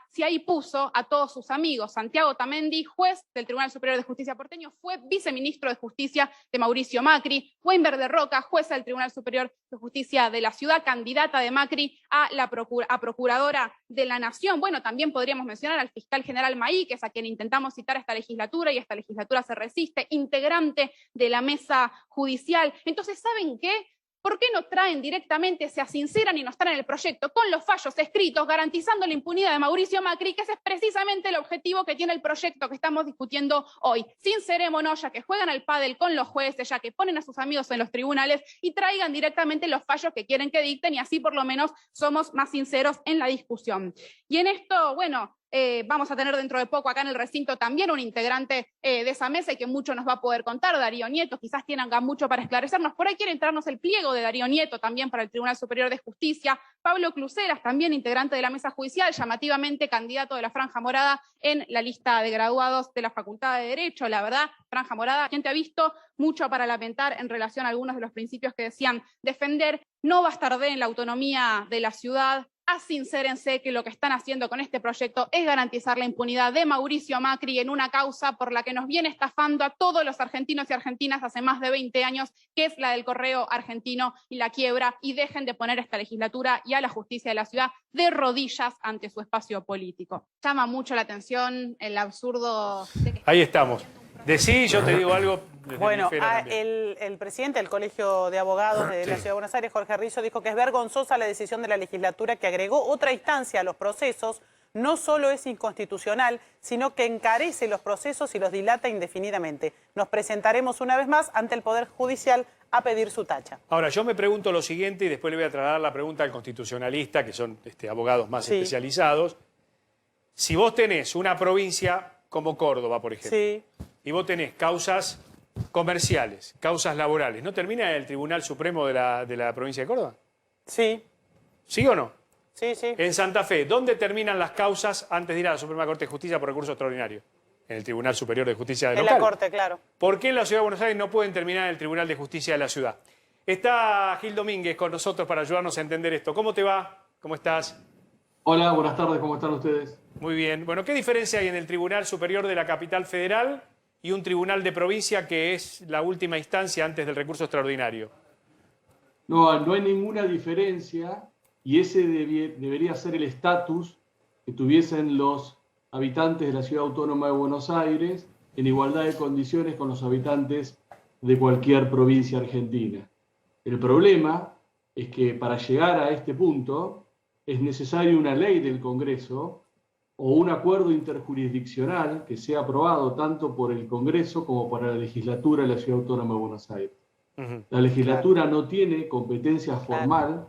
si ahí puso a todos sus amigos? Santiago Tamendi, juez del Tribunal Superior de Justicia porteño, fue viceministro de Justicia de Mauricio Macri. Weinberg de Roca, jueza del Tribunal Superior de Justicia de la ciudad, candidata de Macri a procuradora de la Nación. Bueno, también podríamos mencionar al fiscal general Maíquez, a quien intentamos citar esta legislatura y esta legislatura se resiste, integrante de la mesa judicial. Entonces, ¿saben qué? ¿Por qué no traen directamente, se asinceran y nos traen el proyecto con los fallos escritos, garantizando la impunidad de Mauricio Macri, que ese es precisamente el objetivo que tiene el proyecto que estamos discutiendo hoy? Sincerémonos, ya que juegan al pádel con los jueces, ya que ponen a sus amigos en los tribunales y traigan directamente los fallos que quieren que dicten y así por lo menos somos más sinceros en la discusión. Y en esto, bueno, vamos a tener dentro de poco acá en el recinto también un integrante de esa mesa y que mucho nos va a poder contar, Darío Nieto, quizás tenga mucho para esclarecernos. Por ahí quiere entrarnos el pliego de Darío Nieto también para el Tribunal Superior de Justicia, Pablo Cluseras, también integrante de la mesa judicial, llamativamente candidato de la Franja Morada en la lista de graduados de la Facultad de Derecho. La verdad, Franja Morada, gente ha visto mucho para lamentar en relación a algunos de los principios que decían defender. No bastardeen la autonomía de la ciudad. Asincérense que lo que están haciendo con este proyecto es garantizar la impunidad de Mauricio Macri en una causa por la que nos viene estafando a todos los argentinos y argentinas hace más de 20 años, que es la del correo argentino y la quiebra, y dejen de poner a esta legislatura y a la justicia de la ciudad de rodillas ante su espacio político. Llama mucho la atención el absurdo de que... Ahí estamos. Decí, yo te digo algo. Bueno, el presidente del Colegio de Abogados de la Ciudad de Buenos Aires, Jorge Rizzo, dijo que es vergonzosa la decisión de la legislatura que agregó otra instancia a los procesos. No solo es inconstitucional, sino que encarece los procesos y los dilata indefinidamente. Nos presentaremos una vez más ante el Poder Judicial a pedir su tacha. Ahora, yo me pregunto lo siguiente y después le voy a trasladar la pregunta al constitucionalista, que son abogados más especializados. Si vos tenés una provincia como Córdoba, por ejemplo, y vos tenés causas comerciales, causas laborales, ¿no termina en el Tribunal Supremo de la provincia de Córdoba? Sí. ¿Sí o no? Sí, sí. En Santa Fe, ¿dónde terminan las causas antes de ir a la Suprema Corte de Justicia por recurso extraordinario? En el Tribunal Superior de Justicia de local. En la Corte, claro. ¿Por qué en la Ciudad de Buenos Aires no pueden terminar en el Tribunal de Justicia de la ciudad? Está Gil Domínguez con nosotros para ayudarnos a entender esto. ¿Cómo te va? ¿Cómo estás? Hola, buenas tardes. ¿Cómo están ustedes? Muy bien. Bueno, ¿qué diferencia hay en el Tribunal Superior de la Capital Federal y un tribunal de provincia que es la última instancia antes del recurso extraordinario? No, no hay ninguna diferencia y ese debería ser el estatus que tuviesen los habitantes de la Ciudad Autónoma de Buenos Aires en igualdad de condiciones con los habitantes de cualquier provincia argentina. El problema es que para llegar a este punto es necesaria una ley del Congreso o un acuerdo interjurisdiccional que sea aprobado tanto por el Congreso como por la legislatura de la Ciudad Autónoma de Buenos Aires. La legislatura no tiene competencia formal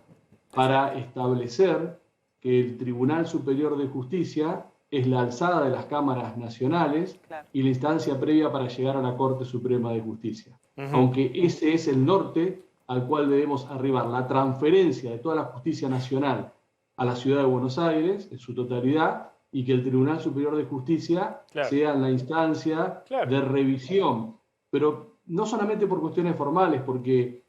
para establecer que el Tribunal Superior de Justicia es la alzada de las cámaras nacionales y la instancia previa para llegar a la Corte Suprema de Justicia. Aunque ese es el norte al cual debemos arribar, la transferencia de toda la justicia nacional a la Ciudad de Buenos Aires en su totalidad, y que el Tribunal Superior de Justicia sea la instancia de revisión. Pero no solamente por cuestiones formales, porque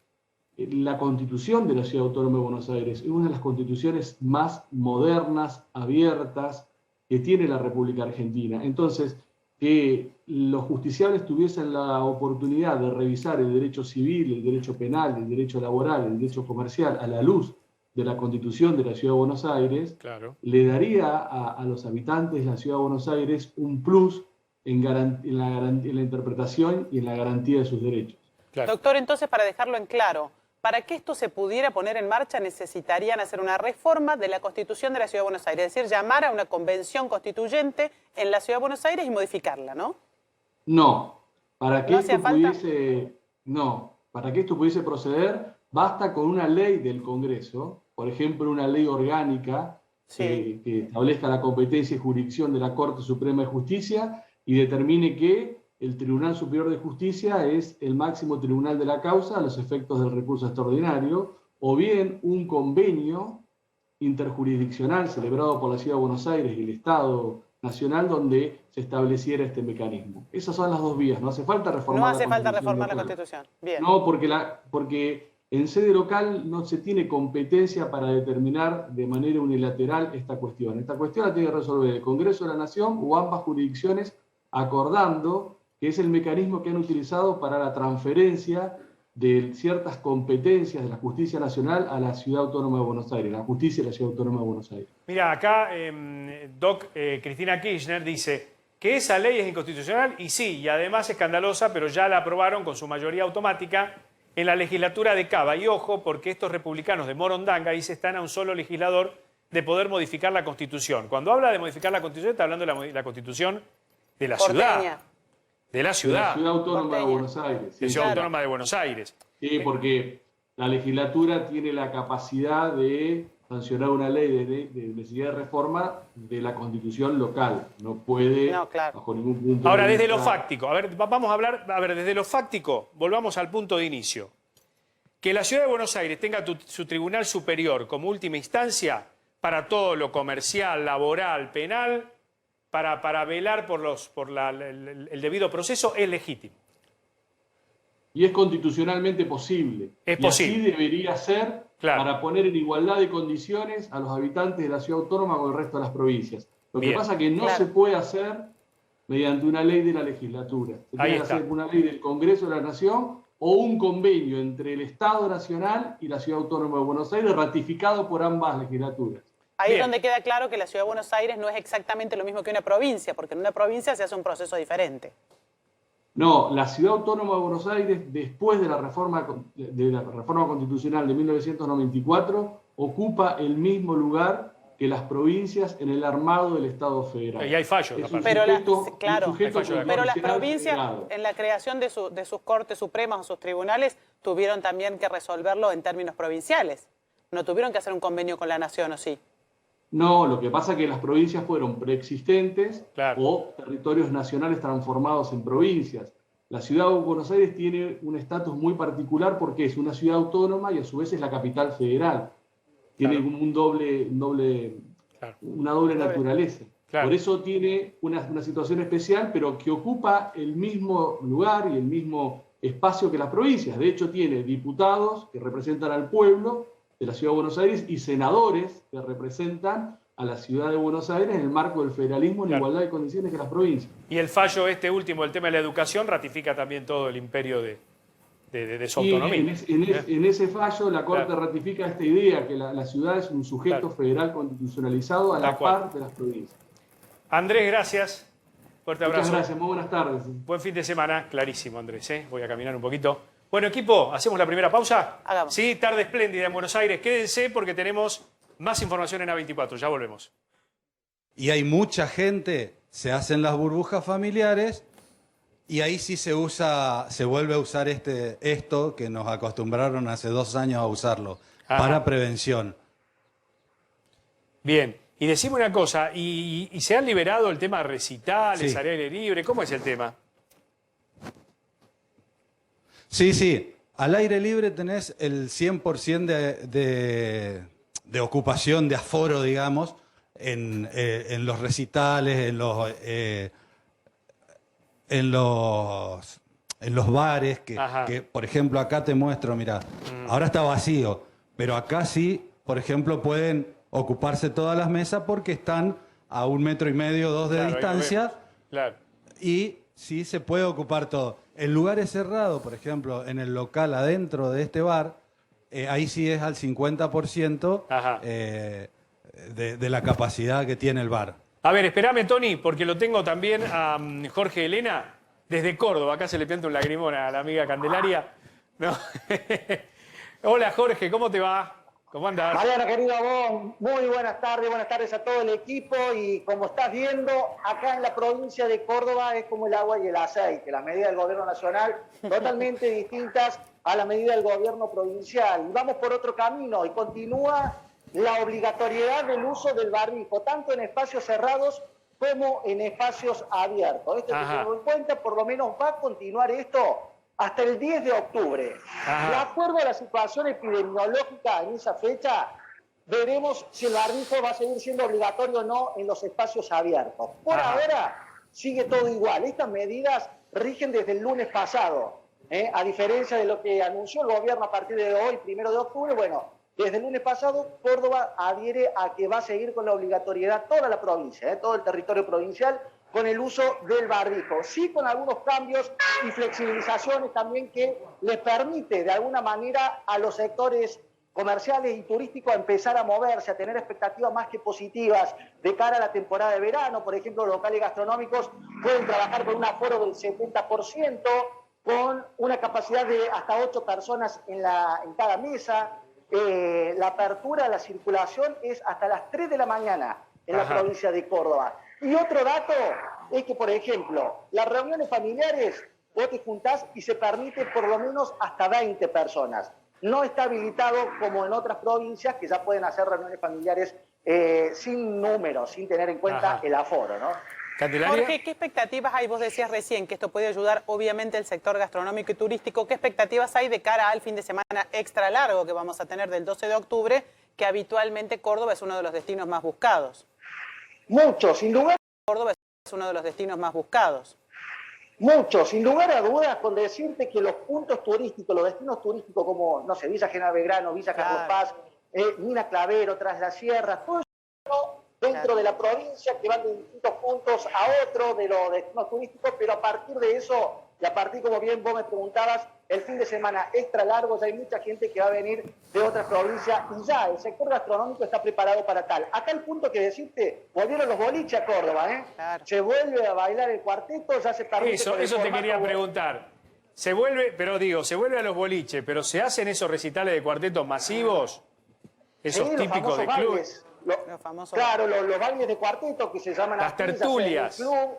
la Constitución de la Ciudad Autónoma de Buenos Aires es una de las constituciones más modernas, abiertas, que tiene la República Argentina. Entonces, que los justiciables tuviesen la oportunidad de revisar el derecho civil, el derecho penal, el derecho laboral, el derecho comercial, a la luz de la Constitución de la Ciudad de Buenos Aires, le daría a los habitantes de la Ciudad de Buenos Aires un plus en la interpretación y en la garantía de sus derechos. Doctor, entonces, para dejarlo en claro, para que esto se pudiera poner en marcha necesitarían hacer una reforma de la Constitución de la Ciudad de Buenos Aires, es decir, llamar a una convención constituyente en la Ciudad de Buenos Aires y modificarla, ¿no? No. Para que esto pudiese proceder, basta con una ley del Congreso, por ejemplo, una ley orgánica que establezca la competencia y jurisdicción de la Corte Suprema de Justicia y determine que el Tribunal Superior de Justicia es el máximo tribunal de la causa a los efectos del recurso extraordinario, o bien un convenio interjurisdiccional celebrado por la Ciudad de Buenos Aires y el Estado Nacional donde se estableciera este mecanismo. Esas son las dos vías, no hace falta reformar la Constitución. Bien. No, porque en sede local no se tiene competencia para determinar de manera unilateral esta cuestión. Esta cuestión la tiene que resolver el Congreso de la Nación o ambas jurisdicciones acordando que es el mecanismo que han utilizado para la transferencia de ciertas competencias de la justicia nacional a la Ciudad Autónoma de Buenos Aires, la justicia de la Ciudad Autónoma de Buenos Aires. Mira, acá Cristina Kirchner dice que esa ley es inconstitucional y sí, y además escandalosa, pero ya la aprobaron con su mayoría automática en la legislatura de Cava. Y ojo, porque estos republicanos de Morondanga ahí se están a un solo legislador de poder modificar la Constitución. Cuando habla de modificar la Constitución, está hablando de la Constitución de la ciudad. De la ciudad. De la Ciudad Autónoma de Buenos Aires. Sí, Ciudad Autónoma de Buenos Aires. Sí, porque la legislatura tiene la capacidad de sancionar una ley de necesidad de reforma de la Constitución local. No puede, bajo ningún punto. Ahora, desde lo fáctico, vamos a hablar, desde lo fáctico, volvamos al punto de inicio. que la Ciudad de Buenos Aires tenga su tribunal superior como última instancia para todo lo comercial, laboral, penal, para velar por el debido proceso, es legítimo. Y es constitucionalmente posible. Es posible. Y así debería ser, para poner en igualdad de condiciones a los habitantes de la ciudad autónoma con el resto de las provincias. Lo que pasa es que no se puede hacer mediante una ley de la legislatura. Se tiene que hacer una ley del Congreso de la Nación o un convenio entre el Estado Nacional y la Ciudad Autónoma de Buenos Aires ratificado por ambas legislaturas. Ahí es donde queda claro que la Ciudad de Buenos Aires no es exactamente lo mismo que una provincia, porque en una provincia se hace un proceso diferente. No, la Ciudad Autónoma de Buenos Aires, después de la reforma constitucional de 1994, ocupa el mismo lugar que las provincias en el armado del Estado federal. Y hay fallos. Pero las provincias, en la creación de sus cortes supremas o sus tribunales, tuvieron también que resolverlo en términos provinciales. No tuvieron que hacer un convenio con la Nación, ¿o sí? No, lo que pasa es que las provincias fueron preexistentes o territorios nacionales transformados en provincias. La ciudad de Buenos Aires tiene un estatus muy particular porque es una ciudad autónoma y a su vez es la capital federal. Tiene una doble naturaleza. Por eso tiene una situación especial, pero que ocupa el mismo lugar y el mismo espacio que las provincias. De hecho, tiene diputados que representan al pueblo de la Ciudad de Buenos Aires y senadores que representan a la Ciudad de Buenos Aires en el marco del federalismo en igualdad de condiciones que las provincias. Y el fallo último, el tema de la educación, ratifica también todo el imperio de su autonomía. En ese fallo la Corte ratifica esta idea, que la ciudad es un sujeto federal constitucionalizado a la par de las provincias. Andrés, gracias. Fuerte abrazo. Muchas gracias, muy buenas tardes. Buen fin de semana, clarísimo, Andrés. Voy a caminar un poquito. Bueno, equipo, ¿hacemos la primera pausa? Hagamos. Sí, tarde espléndida en Buenos Aires. Quédense porque tenemos más información en A24. Ya volvemos. Y hay mucha gente, se hacen las burbujas familiares y ahí sí se vuelve a usar esto que nos acostumbraron hace 2 años a usarlo, para prevención. Bien, y decime una cosa, ¿y se han liberado el tema de recitales, al aire libre? ¿Cómo es el tema? Sí, al aire libre tenés el 100% de ocupación, de aforo, digamos, en los recitales, en los bares, que por ejemplo acá te muestro, mira, ahora está vacío, pero acá sí, por ejemplo, pueden ocuparse todas las mesas porque están a 1,5 metros, 2 de distancia, y sí se puede ocupar todo. En lugares cerrados, por ejemplo, en el local adentro de este bar, ahí sí es al 50% de la capacidad que tiene el bar. A ver, espérame, Tony, porque lo tengo también a Jorge Elena, desde Córdoba. Acá se le pianta un lagrimón a la amiga Candelaria. ¿No? Hola, Jorge, ¿cómo te va? ¿Cómo andás? Mariano, querido vos, muy buenas tardes a todo el equipo. Y como estás viendo, acá en la provincia de Córdoba es como el agua y el aceite. Las medidas del gobierno nacional totalmente distintas a la medida del gobierno provincial. Y vamos por otro camino y continúa la obligatoriedad del uso del barbijo, tanto en espacios cerrados como en espacios abiertos. Esto que tengo en cuenta, por lo menos va a continuar esto hasta el 10 de octubre. De acuerdo a la situación epidemiológica en esa fecha, veremos si el barbijo va a seguir siendo obligatorio o no en los espacios abiertos. Por ahora sigue todo igual. Estas medidas rigen desde el lunes pasado. A diferencia de lo que anunció el gobierno a partir de hoy, 1 de octubre, bueno, desde el lunes pasado, Córdoba adhiere a que va a seguir con la obligatoriedad toda la provincia, todo el territorio provincial, con el uso del barbijo. Sí, con algunos cambios y flexibilizaciones también que les permite de alguna manera a los sectores comerciales y turísticos a empezar a moverse, a tener expectativas más que positivas de cara a la temporada de verano. Por ejemplo, los locales gastronómicos pueden trabajar con un aforo del 70%, con una capacidad de hasta 8 personas en cada mesa. La apertura de la circulación es hasta las 3 de la mañana en la provincia de Córdoba. Y otro dato es que, por ejemplo, las reuniones familiares, vos te juntás y se permite por lo menos hasta 20 personas. No está habilitado como en otras provincias que ya pueden hacer reuniones familiares sin números, sin tener en cuenta el aforo, ¿no? Candelaria. Jorge, ¿qué expectativas hay? Vos decías recién que esto puede ayudar obviamente el sector gastronómico y turístico. ¿Qué expectativas hay de cara al fin de semana extra largo que vamos a tener del 12 de octubre, que habitualmente Córdoba es uno de los destinos más buscados? Mucho, sin lugar. Córdoba es uno de los destinos más buscados. Mucho, sin lugar a dudas, con decirte que los puntos turísticos, los destinos turísticos como, no sé, Villa General Belgrano, Villa Carlos Paz, Mina Clavero, Tras las Sierras, todo eso dentro de la provincia, que van de distintos puntos a otro de los destinos turísticos, pero a partir de eso, y a partir, como bien vos me preguntabas, el fin de semana extra largo, ya hay mucha gente que va a venir de otras provincias y ya el sector gastronómico está preparado para tal. Acá el punto que decirte, volvieron los boliches a Córdoba, ¿eh? Claro. Se vuelve a bailar el cuarteto, ya se permite... Eso te quería preguntar. Se vuelve a los boliches, pero ¿se hacen esos recitales de cuartetos masivos? Esos sí, típicos de clubes. Los bailes de cuarteto que se llaman las tertulias. Bueno,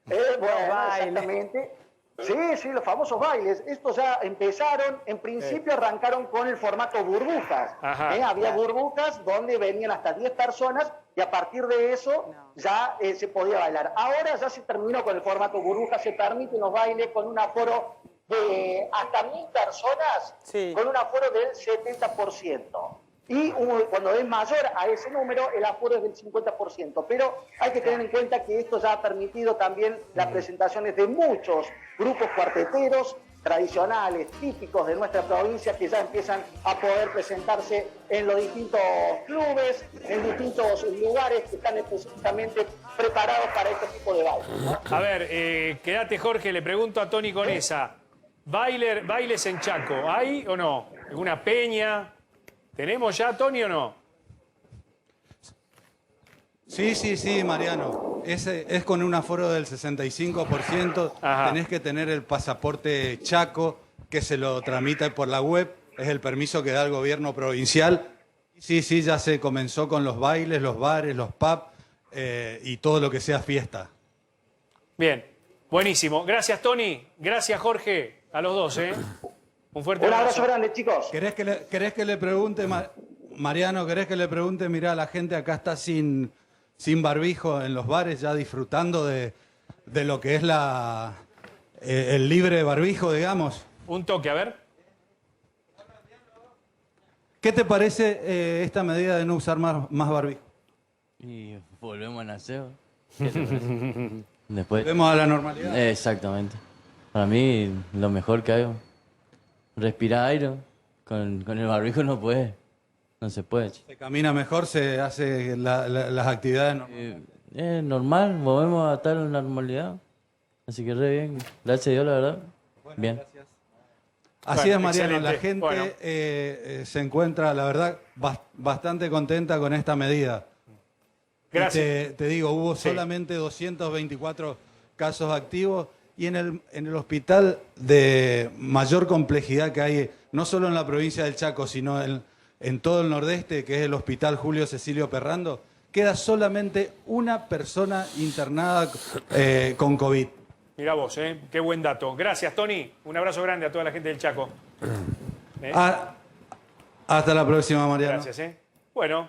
exactamente. Sí, los famosos bailes. Estos ya empezaron, en principio arrancaron con el formato burbujas. Había burbujas donde venían hasta 10 personas y a partir de eso ya se podía bailar. Ahora ya se terminó con el formato burbujas, se permiten los bailes con un aforo de hasta 1000 personas, con un aforo del 70%. Y cuando es mayor a ese número, el aforo es del 50%. Pero hay que tener en cuenta que esto ya ha permitido también las presentaciones de muchos grupos cuarteteros tradicionales, típicos de nuestra provincia, que ya empiezan a poder presentarse en los distintos clubes, en distintos lugares que están específicamente preparados para este tipo de bailes, ¿no? A ver, quédate, Jorge, le pregunto a Tony Conesa. ¿Bailes en Chaco hay o no? ¿Alguna peña? ¿Tenemos ya, Tony, o no? Sí, Mariano. Es con un aforo del 65%. Tenés que tener el pasaporte Chaco, que se lo tramita por la web. Es el permiso que da el gobierno provincial. Sí, ya se comenzó con los bailes, los bares, los pubs y todo lo que sea fiesta. Bien, buenísimo. Gracias, Tony. Gracias, Jorge. A los dos, ¿eh? Un fuerte abrazo. Un abrazo grande, chicos. ¿Querés que le pregunte, Mariano, mirá, la gente acá está sin barbijo en los bares, ya disfrutando de lo que es el libre barbijo, digamos? Un toque, a ver. ¿Qué te parece esta medida de no usar más barbijo? Y volvemos a nacer. ¿Qué te parece? Después, volvemos a la normalidad. Exactamente. Para mí, lo mejor que hago. Respirar aire, con el barbijo no se puede. Se camina mejor, se hace las actividades normales. Normal, volvemos a estar en la normalidad. Así que re bien, gracias a Dios, la verdad. Bueno, bien. Gracias. Así es, Mariano, excelente. La gente se encuentra, la verdad, bastante contenta con esta medida. Gracias. Te digo, hubo solamente 224 casos activos. Y en el hospital de mayor complejidad que hay, no solo en la provincia del Chaco, sino en todo el nordeste, que es el Hospital Julio Cecilio Perrando, queda solamente una persona internada con COVID. Mirá vos, qué buen dato. Gracias, Tony. Un abrazo grande a toda la gente del Chaco. Hasta la próxima, Mariano. Gracias. Bueno,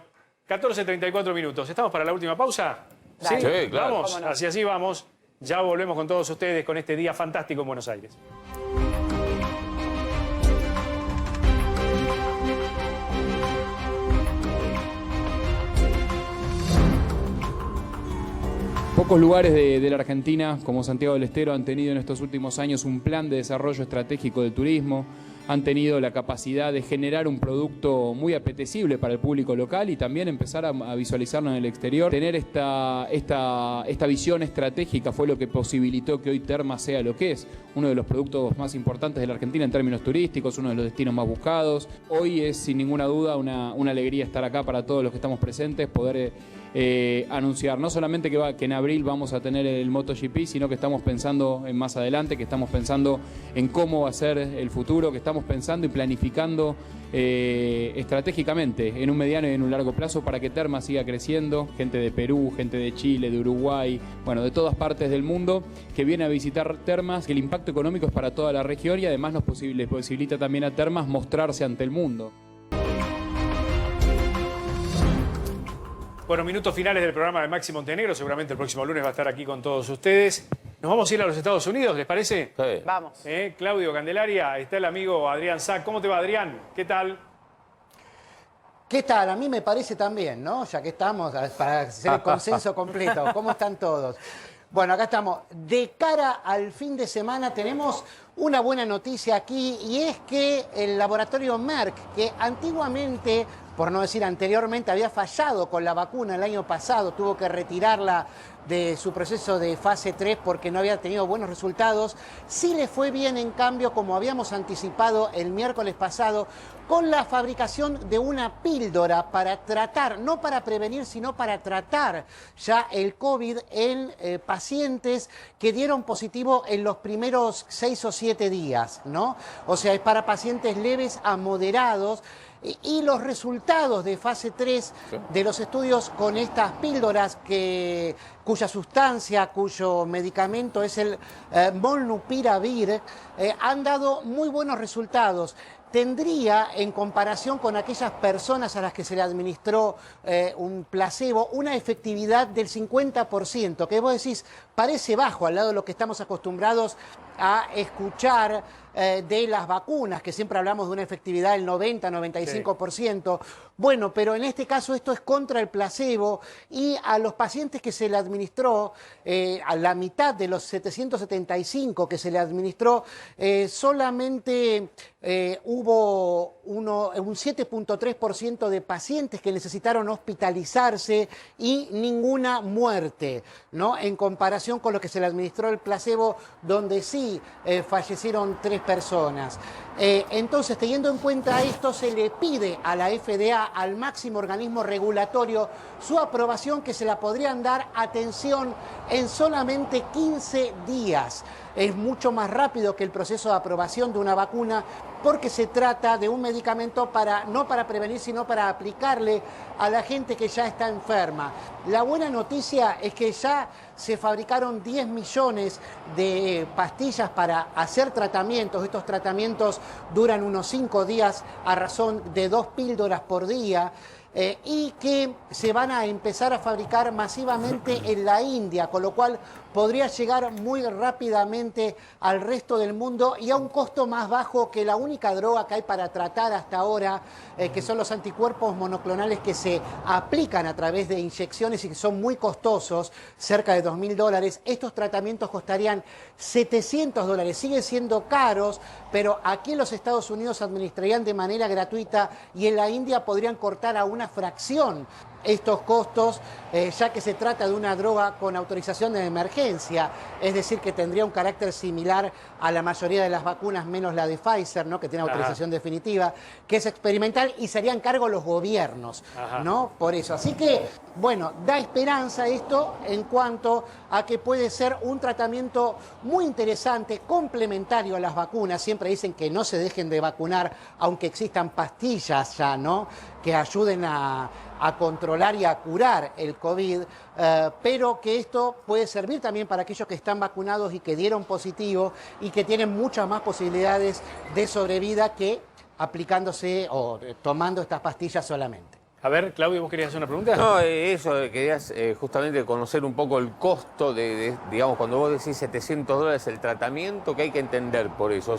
14:34 minutos. ¿Estamos para la última pausa? Sí, claro. Vamos, así vamos. Ya volvemos con todos ustedes con este día fantástico en Buenos Aires. Pocos lugares de la Argentina, como Santiago del Estero, han tenido en estos últimos años un plan de desarrollo estratégico del turismo, han tenido la capacidad de generar un producto muy apetecible para el público local y también empezar a visualizarlo en el exterior. Tener esta visión estratégica fue lo que posibilitó que hoy Termas sea lo que es, uno de los productos más importantes de la Argentina en términos turísticos, uno de los destinos más buscados. Hoy es sin ninguna duda una alegría estar acá para todos los que estamos presentes, poder anunciar no solamente que en abril vamos a tener el MotoGP, sino que estamos pensando en más adelante, que estamos pensando en cómo va a ser el futuro, que estamos pensando y planificando estratégicamente en un mediano y en un largo plazo para que Termas siga creciendo. Gente de Perú, gente de Chile, de Uruguay, bueno, de todas partes del mundo que viene a visitar Termas, que el impacto económico es para toda la región y además les posibilita también a Termas mostrarse ante el mundo. Bueno, minutos finales del programa de Maxi Montenegro. Seguramente el próximo lunes va a estar aquí con todos ustedes. Nos vamos a ir a los Estados Unidos, ¿les parece? Sí. Vamos. Claudio Candelaria, está el amigo Adrián Sack. ¿Cómo te va, Adrián? ¿Qué tal? ¿Qué tal? A mí me parece también, ¿no? Ya que estamos, para hacer el consenso completo. ¿Cómo están todos? Bueno, acá estamos. De cara al fin de semana tenemos una buena noticia aquí y es que el laboratorio Merck, que antiguamente, por no decir anteriormente, había fallado con la vacuna el año pasado, tuvo que retirarla de su proceso de fase 3 porque no había tenido buenos resultados. Sí le fue bien, en cambio, como habíamos anticipado el miércoles pasado, con la fabricación de una píldora para tratar, no para prevenir, sino para tratar ya el COVID en pacientes que dieron positivo en los primeros 6 o 7 días, ¿no? O sea, es para pacientes leves a moderados. Y los resultados de fase 3 de los estudios con estas píldoras cuya sustancia, cuyo medicamento es el molnupiravir, han dado muy buenos resultados. Tendría, en comparación con aquellas personas a las que se le administró un placebo, una efectividad del 50%, que vos decís, parece bajo al lado de lo que estamos acostumbrados a escuchar de las vacunas, que siempre hablamos de una efectividad del 90-95%. Sí. Bueno, pero en este caso esto es contra el placebo y a los pacientes que se le administró, a la mitad de los 775 que se le administró, solamente hubo un 7.3% de pacientes que necesitaron hospitalizarse y ninguna muerte, ¿no? En comparación con lo que se le administró el placebo, donde sí fallecieron 3 personas. Entonces, teniendo en cuenta esto, se le pide a la FDA, al máximo organismo regulatorio, su aprobación, que se la podrían dar, atención, en solamente 15 días. Es mucho más rápido que el proceso de aprobación de una vacuna porque se trata de un medicamento no para prevenir, sino para aplicarle a la gente que ya está enferma. La buena noticia es que ya se fabricaron 10 millones de pastillas para hacer tratamientos. Estos tratamientos duran unos 5 días a razón de 2 píldoras por día. Y que se van a empezar a fabricar masivamente en la India, con lo cual podría llegar muy rápidamente al resto del mundo y a un costo más bajo que la única droga que hay para tratar hasta ahora, que son los anticuerpos monoclonales que se aplican a través de inyecciones y que son muy costosos, cerca de $2.000. Estos tratamientos costarían $700, siguen siendo caros, pero aquí en los Estados Unidos se administrarían de manera gratuita y en la India podrían cortar a una fracción estos costos, ya que se trata de una droga con autorización de emergencia, es decir, que tendría un carácter similar a la mayoría de las vacunas, menos la de Pfizer, ¿no? Que tiene autorización definitiva, que es experimental y serían cargo los gobiernos, ¿no? Por eso. Así que, bueno, da esperanza esto en cuanto a que puede ser un tratamiento muy interesante, complementario a las vacunas. Siempre dicen que no se dejen de vacunar, aunque existan pastillas ya, ¿no? Que ayuden a controlar y a curar el COVID, pero que esto puede servir también para aquellos que están vacunados y que dieron positivo y que tienen muchas más posibilidades de sobrevida que aplicándose o tomando estas pastillas solamente. A ver, Claudio, ¿vos querías hacer una pregunta? No, eso, querías justamente conocer un poco el costo digamos, cuando vos decís $700 el tratamiento, que hay que entender por eso,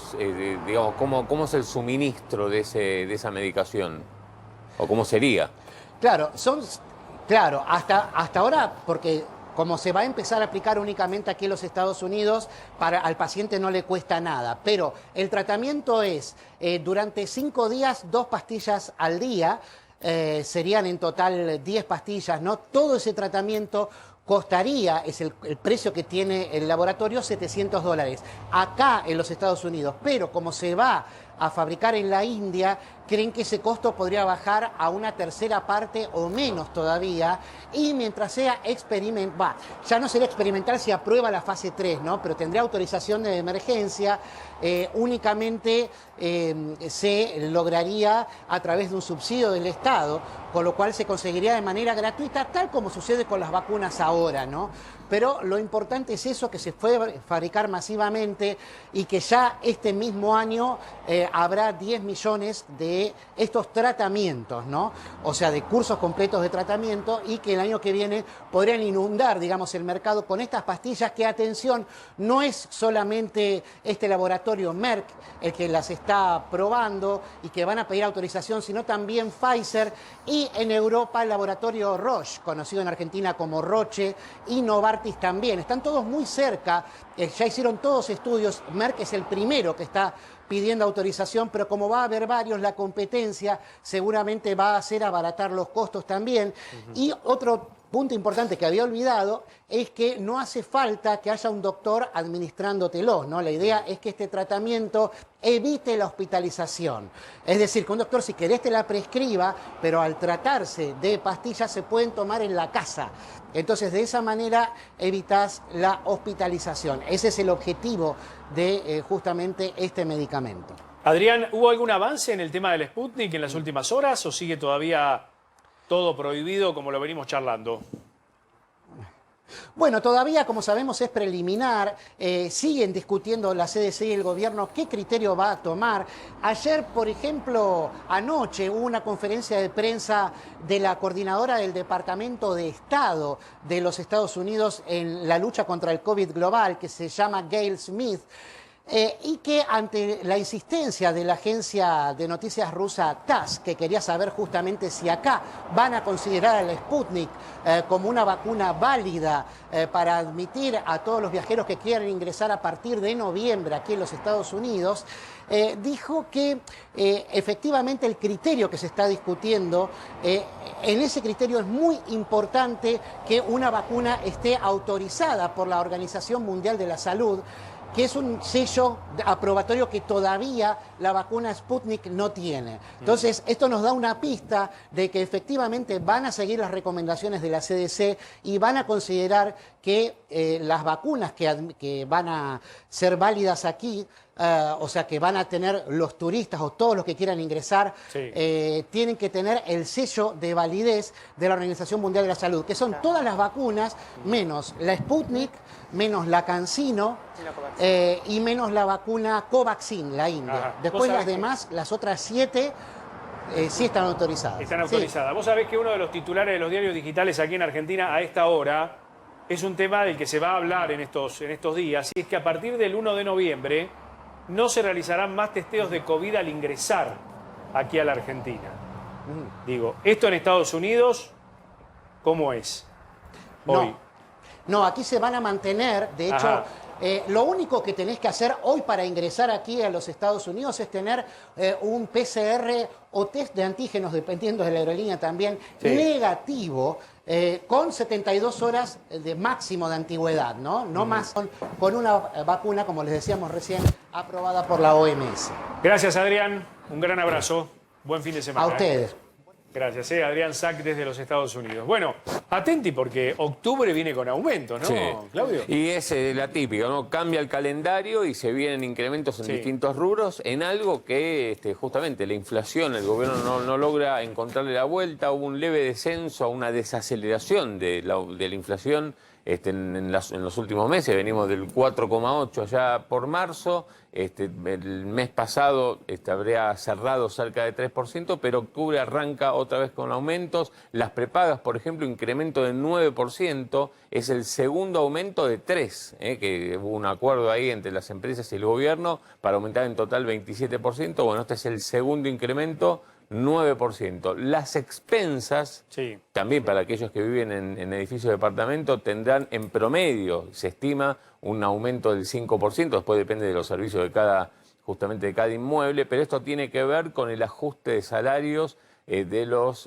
digamos, ¿cómo es el suministro de esa medicación? ¿O cómo sería? Claro, hasta ahora, porque como se va a empezar a aplicar únicamente aquí en los Estados Unidos, al paciente no le cuesta nada. Pero el tratamiento es, durante 5 días, 2 pastillas al día, serían en total 10 pastillas, ¿no? Todo ese tratamiento costaría, es el precio que tiene el laboratorio, $700 acá en los Estados Unidos. Pero como se va a fabricar en la India, creen que ese costo podría bajar a una tercera parte o menos todavía, y mientras sea experimental, ya no sería experimental si aprueba la fase 3, ¿no? Pero tendría autorización de emergencia, únicamente se lograría a través de un subsidio del Estado, con lo cual se conseguiría de manera gratuita, tal como sucede con las vacunas ahora, ¿no? Pero lo importante es eso, que se puede fabricar masivamente y que ya este mismo año habrá 10 millones de estos tratamientos, ¿no? O sea, de cursos completos de tratamiento, y que el año que viene podrían inundar, digamos, el mercado con estas pastillas que, atención, no es solamente este laboratorio Merck el que las está probando y que van a pedir autorización, sino también Pfizer, y en Europa el laboratorio Roche, conocido en Argentina como Roche, y Novartis también. Están todos muy cerca, ya hicieron todos estudios. Merck es el primero que está pidiendo autorización, pero como va a haber varios, la competencia seguramente va a hacer abaratar los costos también. Y otro punto importante que había olvidado es que no hace falta que haya un doctor administrándotelos, ¿no? La idea es que este tratamiento evite la hospitalización. Es decir, que un doctor, si querés, te la prescriba, pero al tratarse de pastillas se pueden tomar en la casa. Entonces, de esa manera evitas la hospitalización. Ese es el objetivo de justamente este medicamento. Adrián, ¿hubo algún avance en el tema del Sputnik en las últimas horas o sigue todavía todo prohibido como lo venimos charlando? Bueno, todavía, como sabemos, es preliminar. Siguen discutiendo la CDC y el gobierno qué criterio va a tomar. Ayer, por ejemplo, anoche hubo una conferencia de prensa de la coordinadora del Departamento de Estado de los Estados Unidos en la lucha contra el COVID global, que se llama Gail Smith. Y que ante la insistencia de la agencia de noticias rusa TASS, que quería saber justamente si acá van a considerar al Sputnik como una vacuna válida para admitir a todos los viajeros que quieran ingresar a partir de noviembre aquí en los Estados Unidos, dijo que efectivamente el criterio que se está discutiendo, en ese criterio es muy importante que una vacuna esté autorizada por la Organización Mundial de la Salud, que es un sello aprobatorio que todavía la vacuna Sputnik no tiene. Entonces, esto nos da una pista de que efectivamente van a seguir las recomendaciones de la CDC y van a considerar que las vacunas que van a ser válidas aquí, o sea, que van a tener los turistas o todos los que quieran ingresar, tienen que tener el sello de validez de la Organización Mundial de la Salud, que son todas las vacunas, menos la Sputnik, menos la CanSino y menos la vacuna Covaxin, la India. Ajá. Después las demás, las otras 7, sí están autorizadas. Están autorizadas. Sí. Vos sabés que uno de los titulares de los diarios digitales aquí en Argentina a esta hora es un tema del que se va a hablar en estos días, y es que a partir del 1 de noviembre no se realizarán más testeos de COVID al ingresar aquí a la Argentina. Digo, ¿esto en Estados Unidos cómo es hoy? No, aquí se van a mantener. De hecho, lo único que tenés que hacer hoy para ingresar aquí a los Estados Unidos es tener un PCR o test de antígenos, dependiendo de la aerolínea también, negativo, con 72 horas de máximo de antigüedad, ¿no? No más con una vacuna, como les decíamos recién, aprobada por la OMS. Gracias, Adrián. Un gran abrazo. Buen fin de semana. A ustedes. Gracias, Adrián Sack desde los Estados Unidos. Bueno, atenti porque octubre viene con aumento, ¿no, Claudio? Y es la típica, ¿no? Cambia el calendario y se vienen incrementos en distintos rubros en algo que justamente la inflación, el gobierno no logra encontrarle la vuelta. Hubo un leve descenso, una desaceleración de la inflación en los últimos meses. Venimos del 4,8 allá por marzo. El mes pasado habría cerrado cerca de 3%, pero octubre arranca otra vez con aumentos. Las prepagas, por ejemplo, incremento del 9%, es el segundo aumento de 3%, que hubo un acuerdo ahí entre las empresas y el gobierno para aumentar en total 27%. Bueno, este es el segundo incremento, 9%. Las expensas, también para aquellos que viven en edificios de departamento, tendrán en promedio, se estima, un aumento del 5%, después depende de los servicios justamente de cada inmueble, pero esto tiene que ver con el ajuste de salarios de los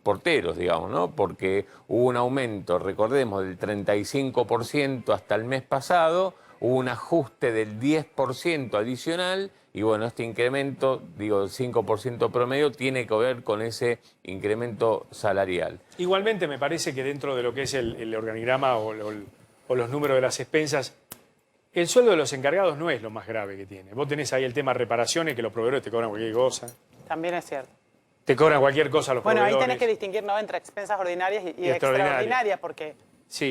porteros, digamos, ¿no? Porque hubo un aumento, recordemos, del 35% hasta el mes pasado, hubo un ajuste del 10% adicional. Y bueno, este incremento, digo, el 5% promedio, tiene que ver con ese incremento salarial. Igualmente me parece que dentro de lo que es el organigrama o los números de las expensas, el sueldo de los encargados no es lo más grave que tiene. Vos tenés ahí el tema reparaciones, que los proveedores te cobran cualquier cosa. También es cierto. Te cobran cualquier cosa los proveedores. Bueno, ahí tenés que distinguir, ¿no?, entre expensas ordinarias y extraordinarias, porque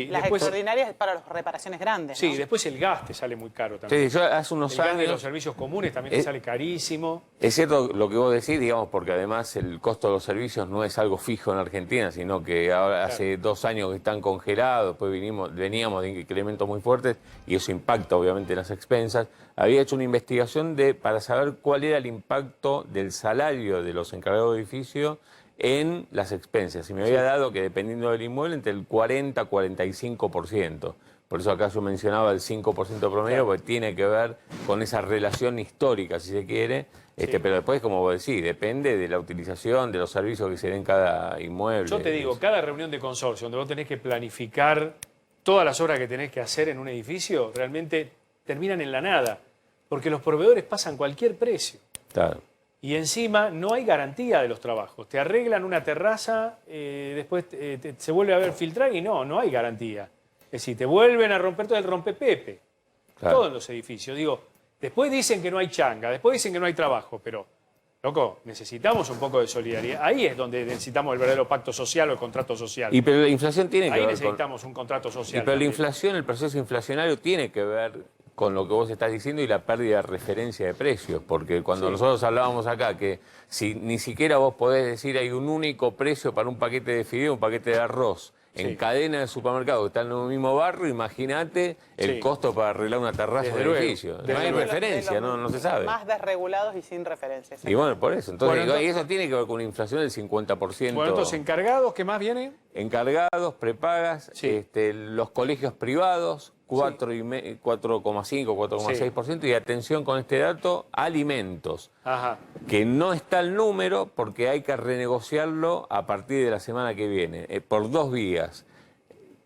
las extraordinarias es para las reparaciones grandes, Sí, ¿no? después el gas te sale muy caro también. Sí, yo hace unos el gas años... de los servicios comunes también te sale carísimo. Es cierto lo que vos decís, digamos, porque además el costo de los servicios no es algo fijo en Argentina, sino que ahora hace 2 años que están congelados, después veníamos de incrementos muy fuertes y eso impacta obviamente en las expensas. Había hecho una investigación para saber cuál era el impacto del salario de los encargados de edificio en las expensas. Y me había dado que dependiendo del inmueble entre el 40 y 45%. Por eso acá yo mencionaba el 5% promedio, porque tiene que ver con esa relación histórica, si se quiere. Pero después, como vos decís, depende de la utilización, de los servicios que se den en cada inmueble. Yo te digo, cada reunión de consorcio donde vos tenés que planificar todas las obras que tenés que hacer en un edificio, realmente terminan en la nada. Porque los proveedores pasan cualquier precio. Claro. Y encima no hay garantía de los trabajos. Te arreglan una terraza, después se vuelve a ver filtrar y no hay garantía. Es decir, te vuelven a romper todo el rompepepe. Claro. Todo en los edificios. Digo, después dicen que no hay changa, después dicen que no hay trabajo, pero, loco, necesitamos un poco de solidaridad. Ahí es donde necesitamos el verdadero pacto social o el contrato social. Pero la inflación tiene que ver Ahí necesitamos un contrato social. Pero la inflación, el proceso inflacionario tiene que ver con lo que vos estás diciendo y la pérdida de referencia de precios, porque cuando nosotros hablábamos acá que si ni siquiera vos podés decir hay un único precio para un paquete de fideo, un paquete de arroz, en cadena de supermercados que están en un mismo barrio, imagínate el costo para arreglar una terraza de edificio. No hay referencia, no se sabe. Más desregulados y sin referencias. Y bueno, por eso. Entonces, y eso tiene que ver con una inflación del 50%. Bueno, entonces, ¿encargados qué más viene? Encargados, prepagas, los colegios privados, 4,5, 4,6%, y atención con este dato, alimentos. Ajá. Que no está el número porque hay que renegociarlo a partir de la semana que viene, por 2 vías.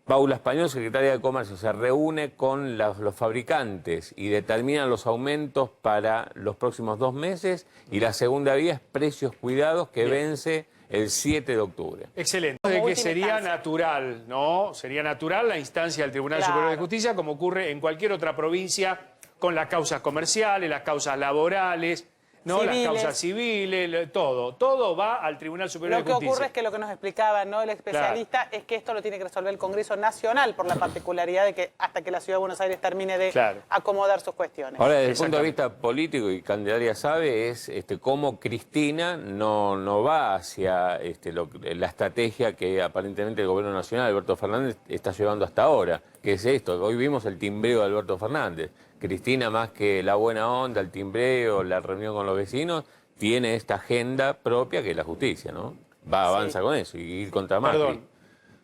Paula Español, secretaria de Comercio, se reúne con los fabricantes y determinan los aumentos para los próximos 2 meses, y la segunda vía es precios cuidados que vence el 7 de octubre. Excelente. De que sería natural, ¿no? Sería natural la instancia del Tribunal Superior de Justicia, como ocurre en cualquier otra provincia, con las causas comerciales, las causas laborales, ¿no? Civiles. Las causas civiles, todo va al Tribunal Superior de Justicia. Lo que ocurre es que lo que nos explicaba, ¿no?, el especialista, es que esto lo tiene que resolver el Congreso Nacional por la particularidad de que hasta que la Ciudad de Buenos Aires termine de acomodar sus cuestiones. Ahora, desde el punto de vista político, y Candelaria sabe, es cómo Cristina no va hacia la estrategia que aparentemente el Gobierno Nacional, Alberto Fernández, está llevando hasta ahora, que es esto. Hoy vimos el timbreo de Alberto Fernández. Cristina, más que la buena onda, el timbreo, la reunión con los vecinos, tiene esta agenda propia que es la justicia, ¿no? Avanza con eso y ir contra Macri. Perdón,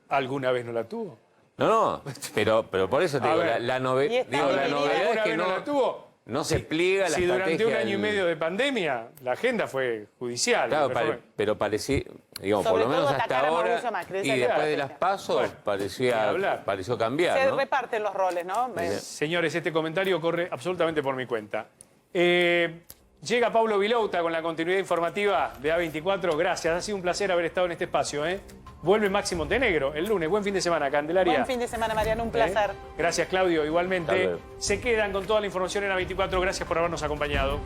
¿alguna vez no la tuvo? No, pero por eso te digo, la novedad es que no la tuvo. No se pliega la estrategia. Durante un año y medio de pandemia la agenda fue judicial. Claro, pero parecía, digamos, por lo menos hasta ahora, y después de las pasos, pareció cambiar, Se ¿no? reparten los roles, ¿no? Señores, este comentario corre absolutamente por mi cuenta. Llega Pablo Vilouta con la continuidad informativa de A24. Gracias, ha sido un placer haber estado en este espacio, ¿eh? Vuelve Maxi Montenegro el lunes. Buen fin de semana, Candelaria. Buen fin de semana, Mariano. Un placer. Gracias, Claudio. Igualmente. Se quedan con toda la información en A24. Gracias por habernos acompañado.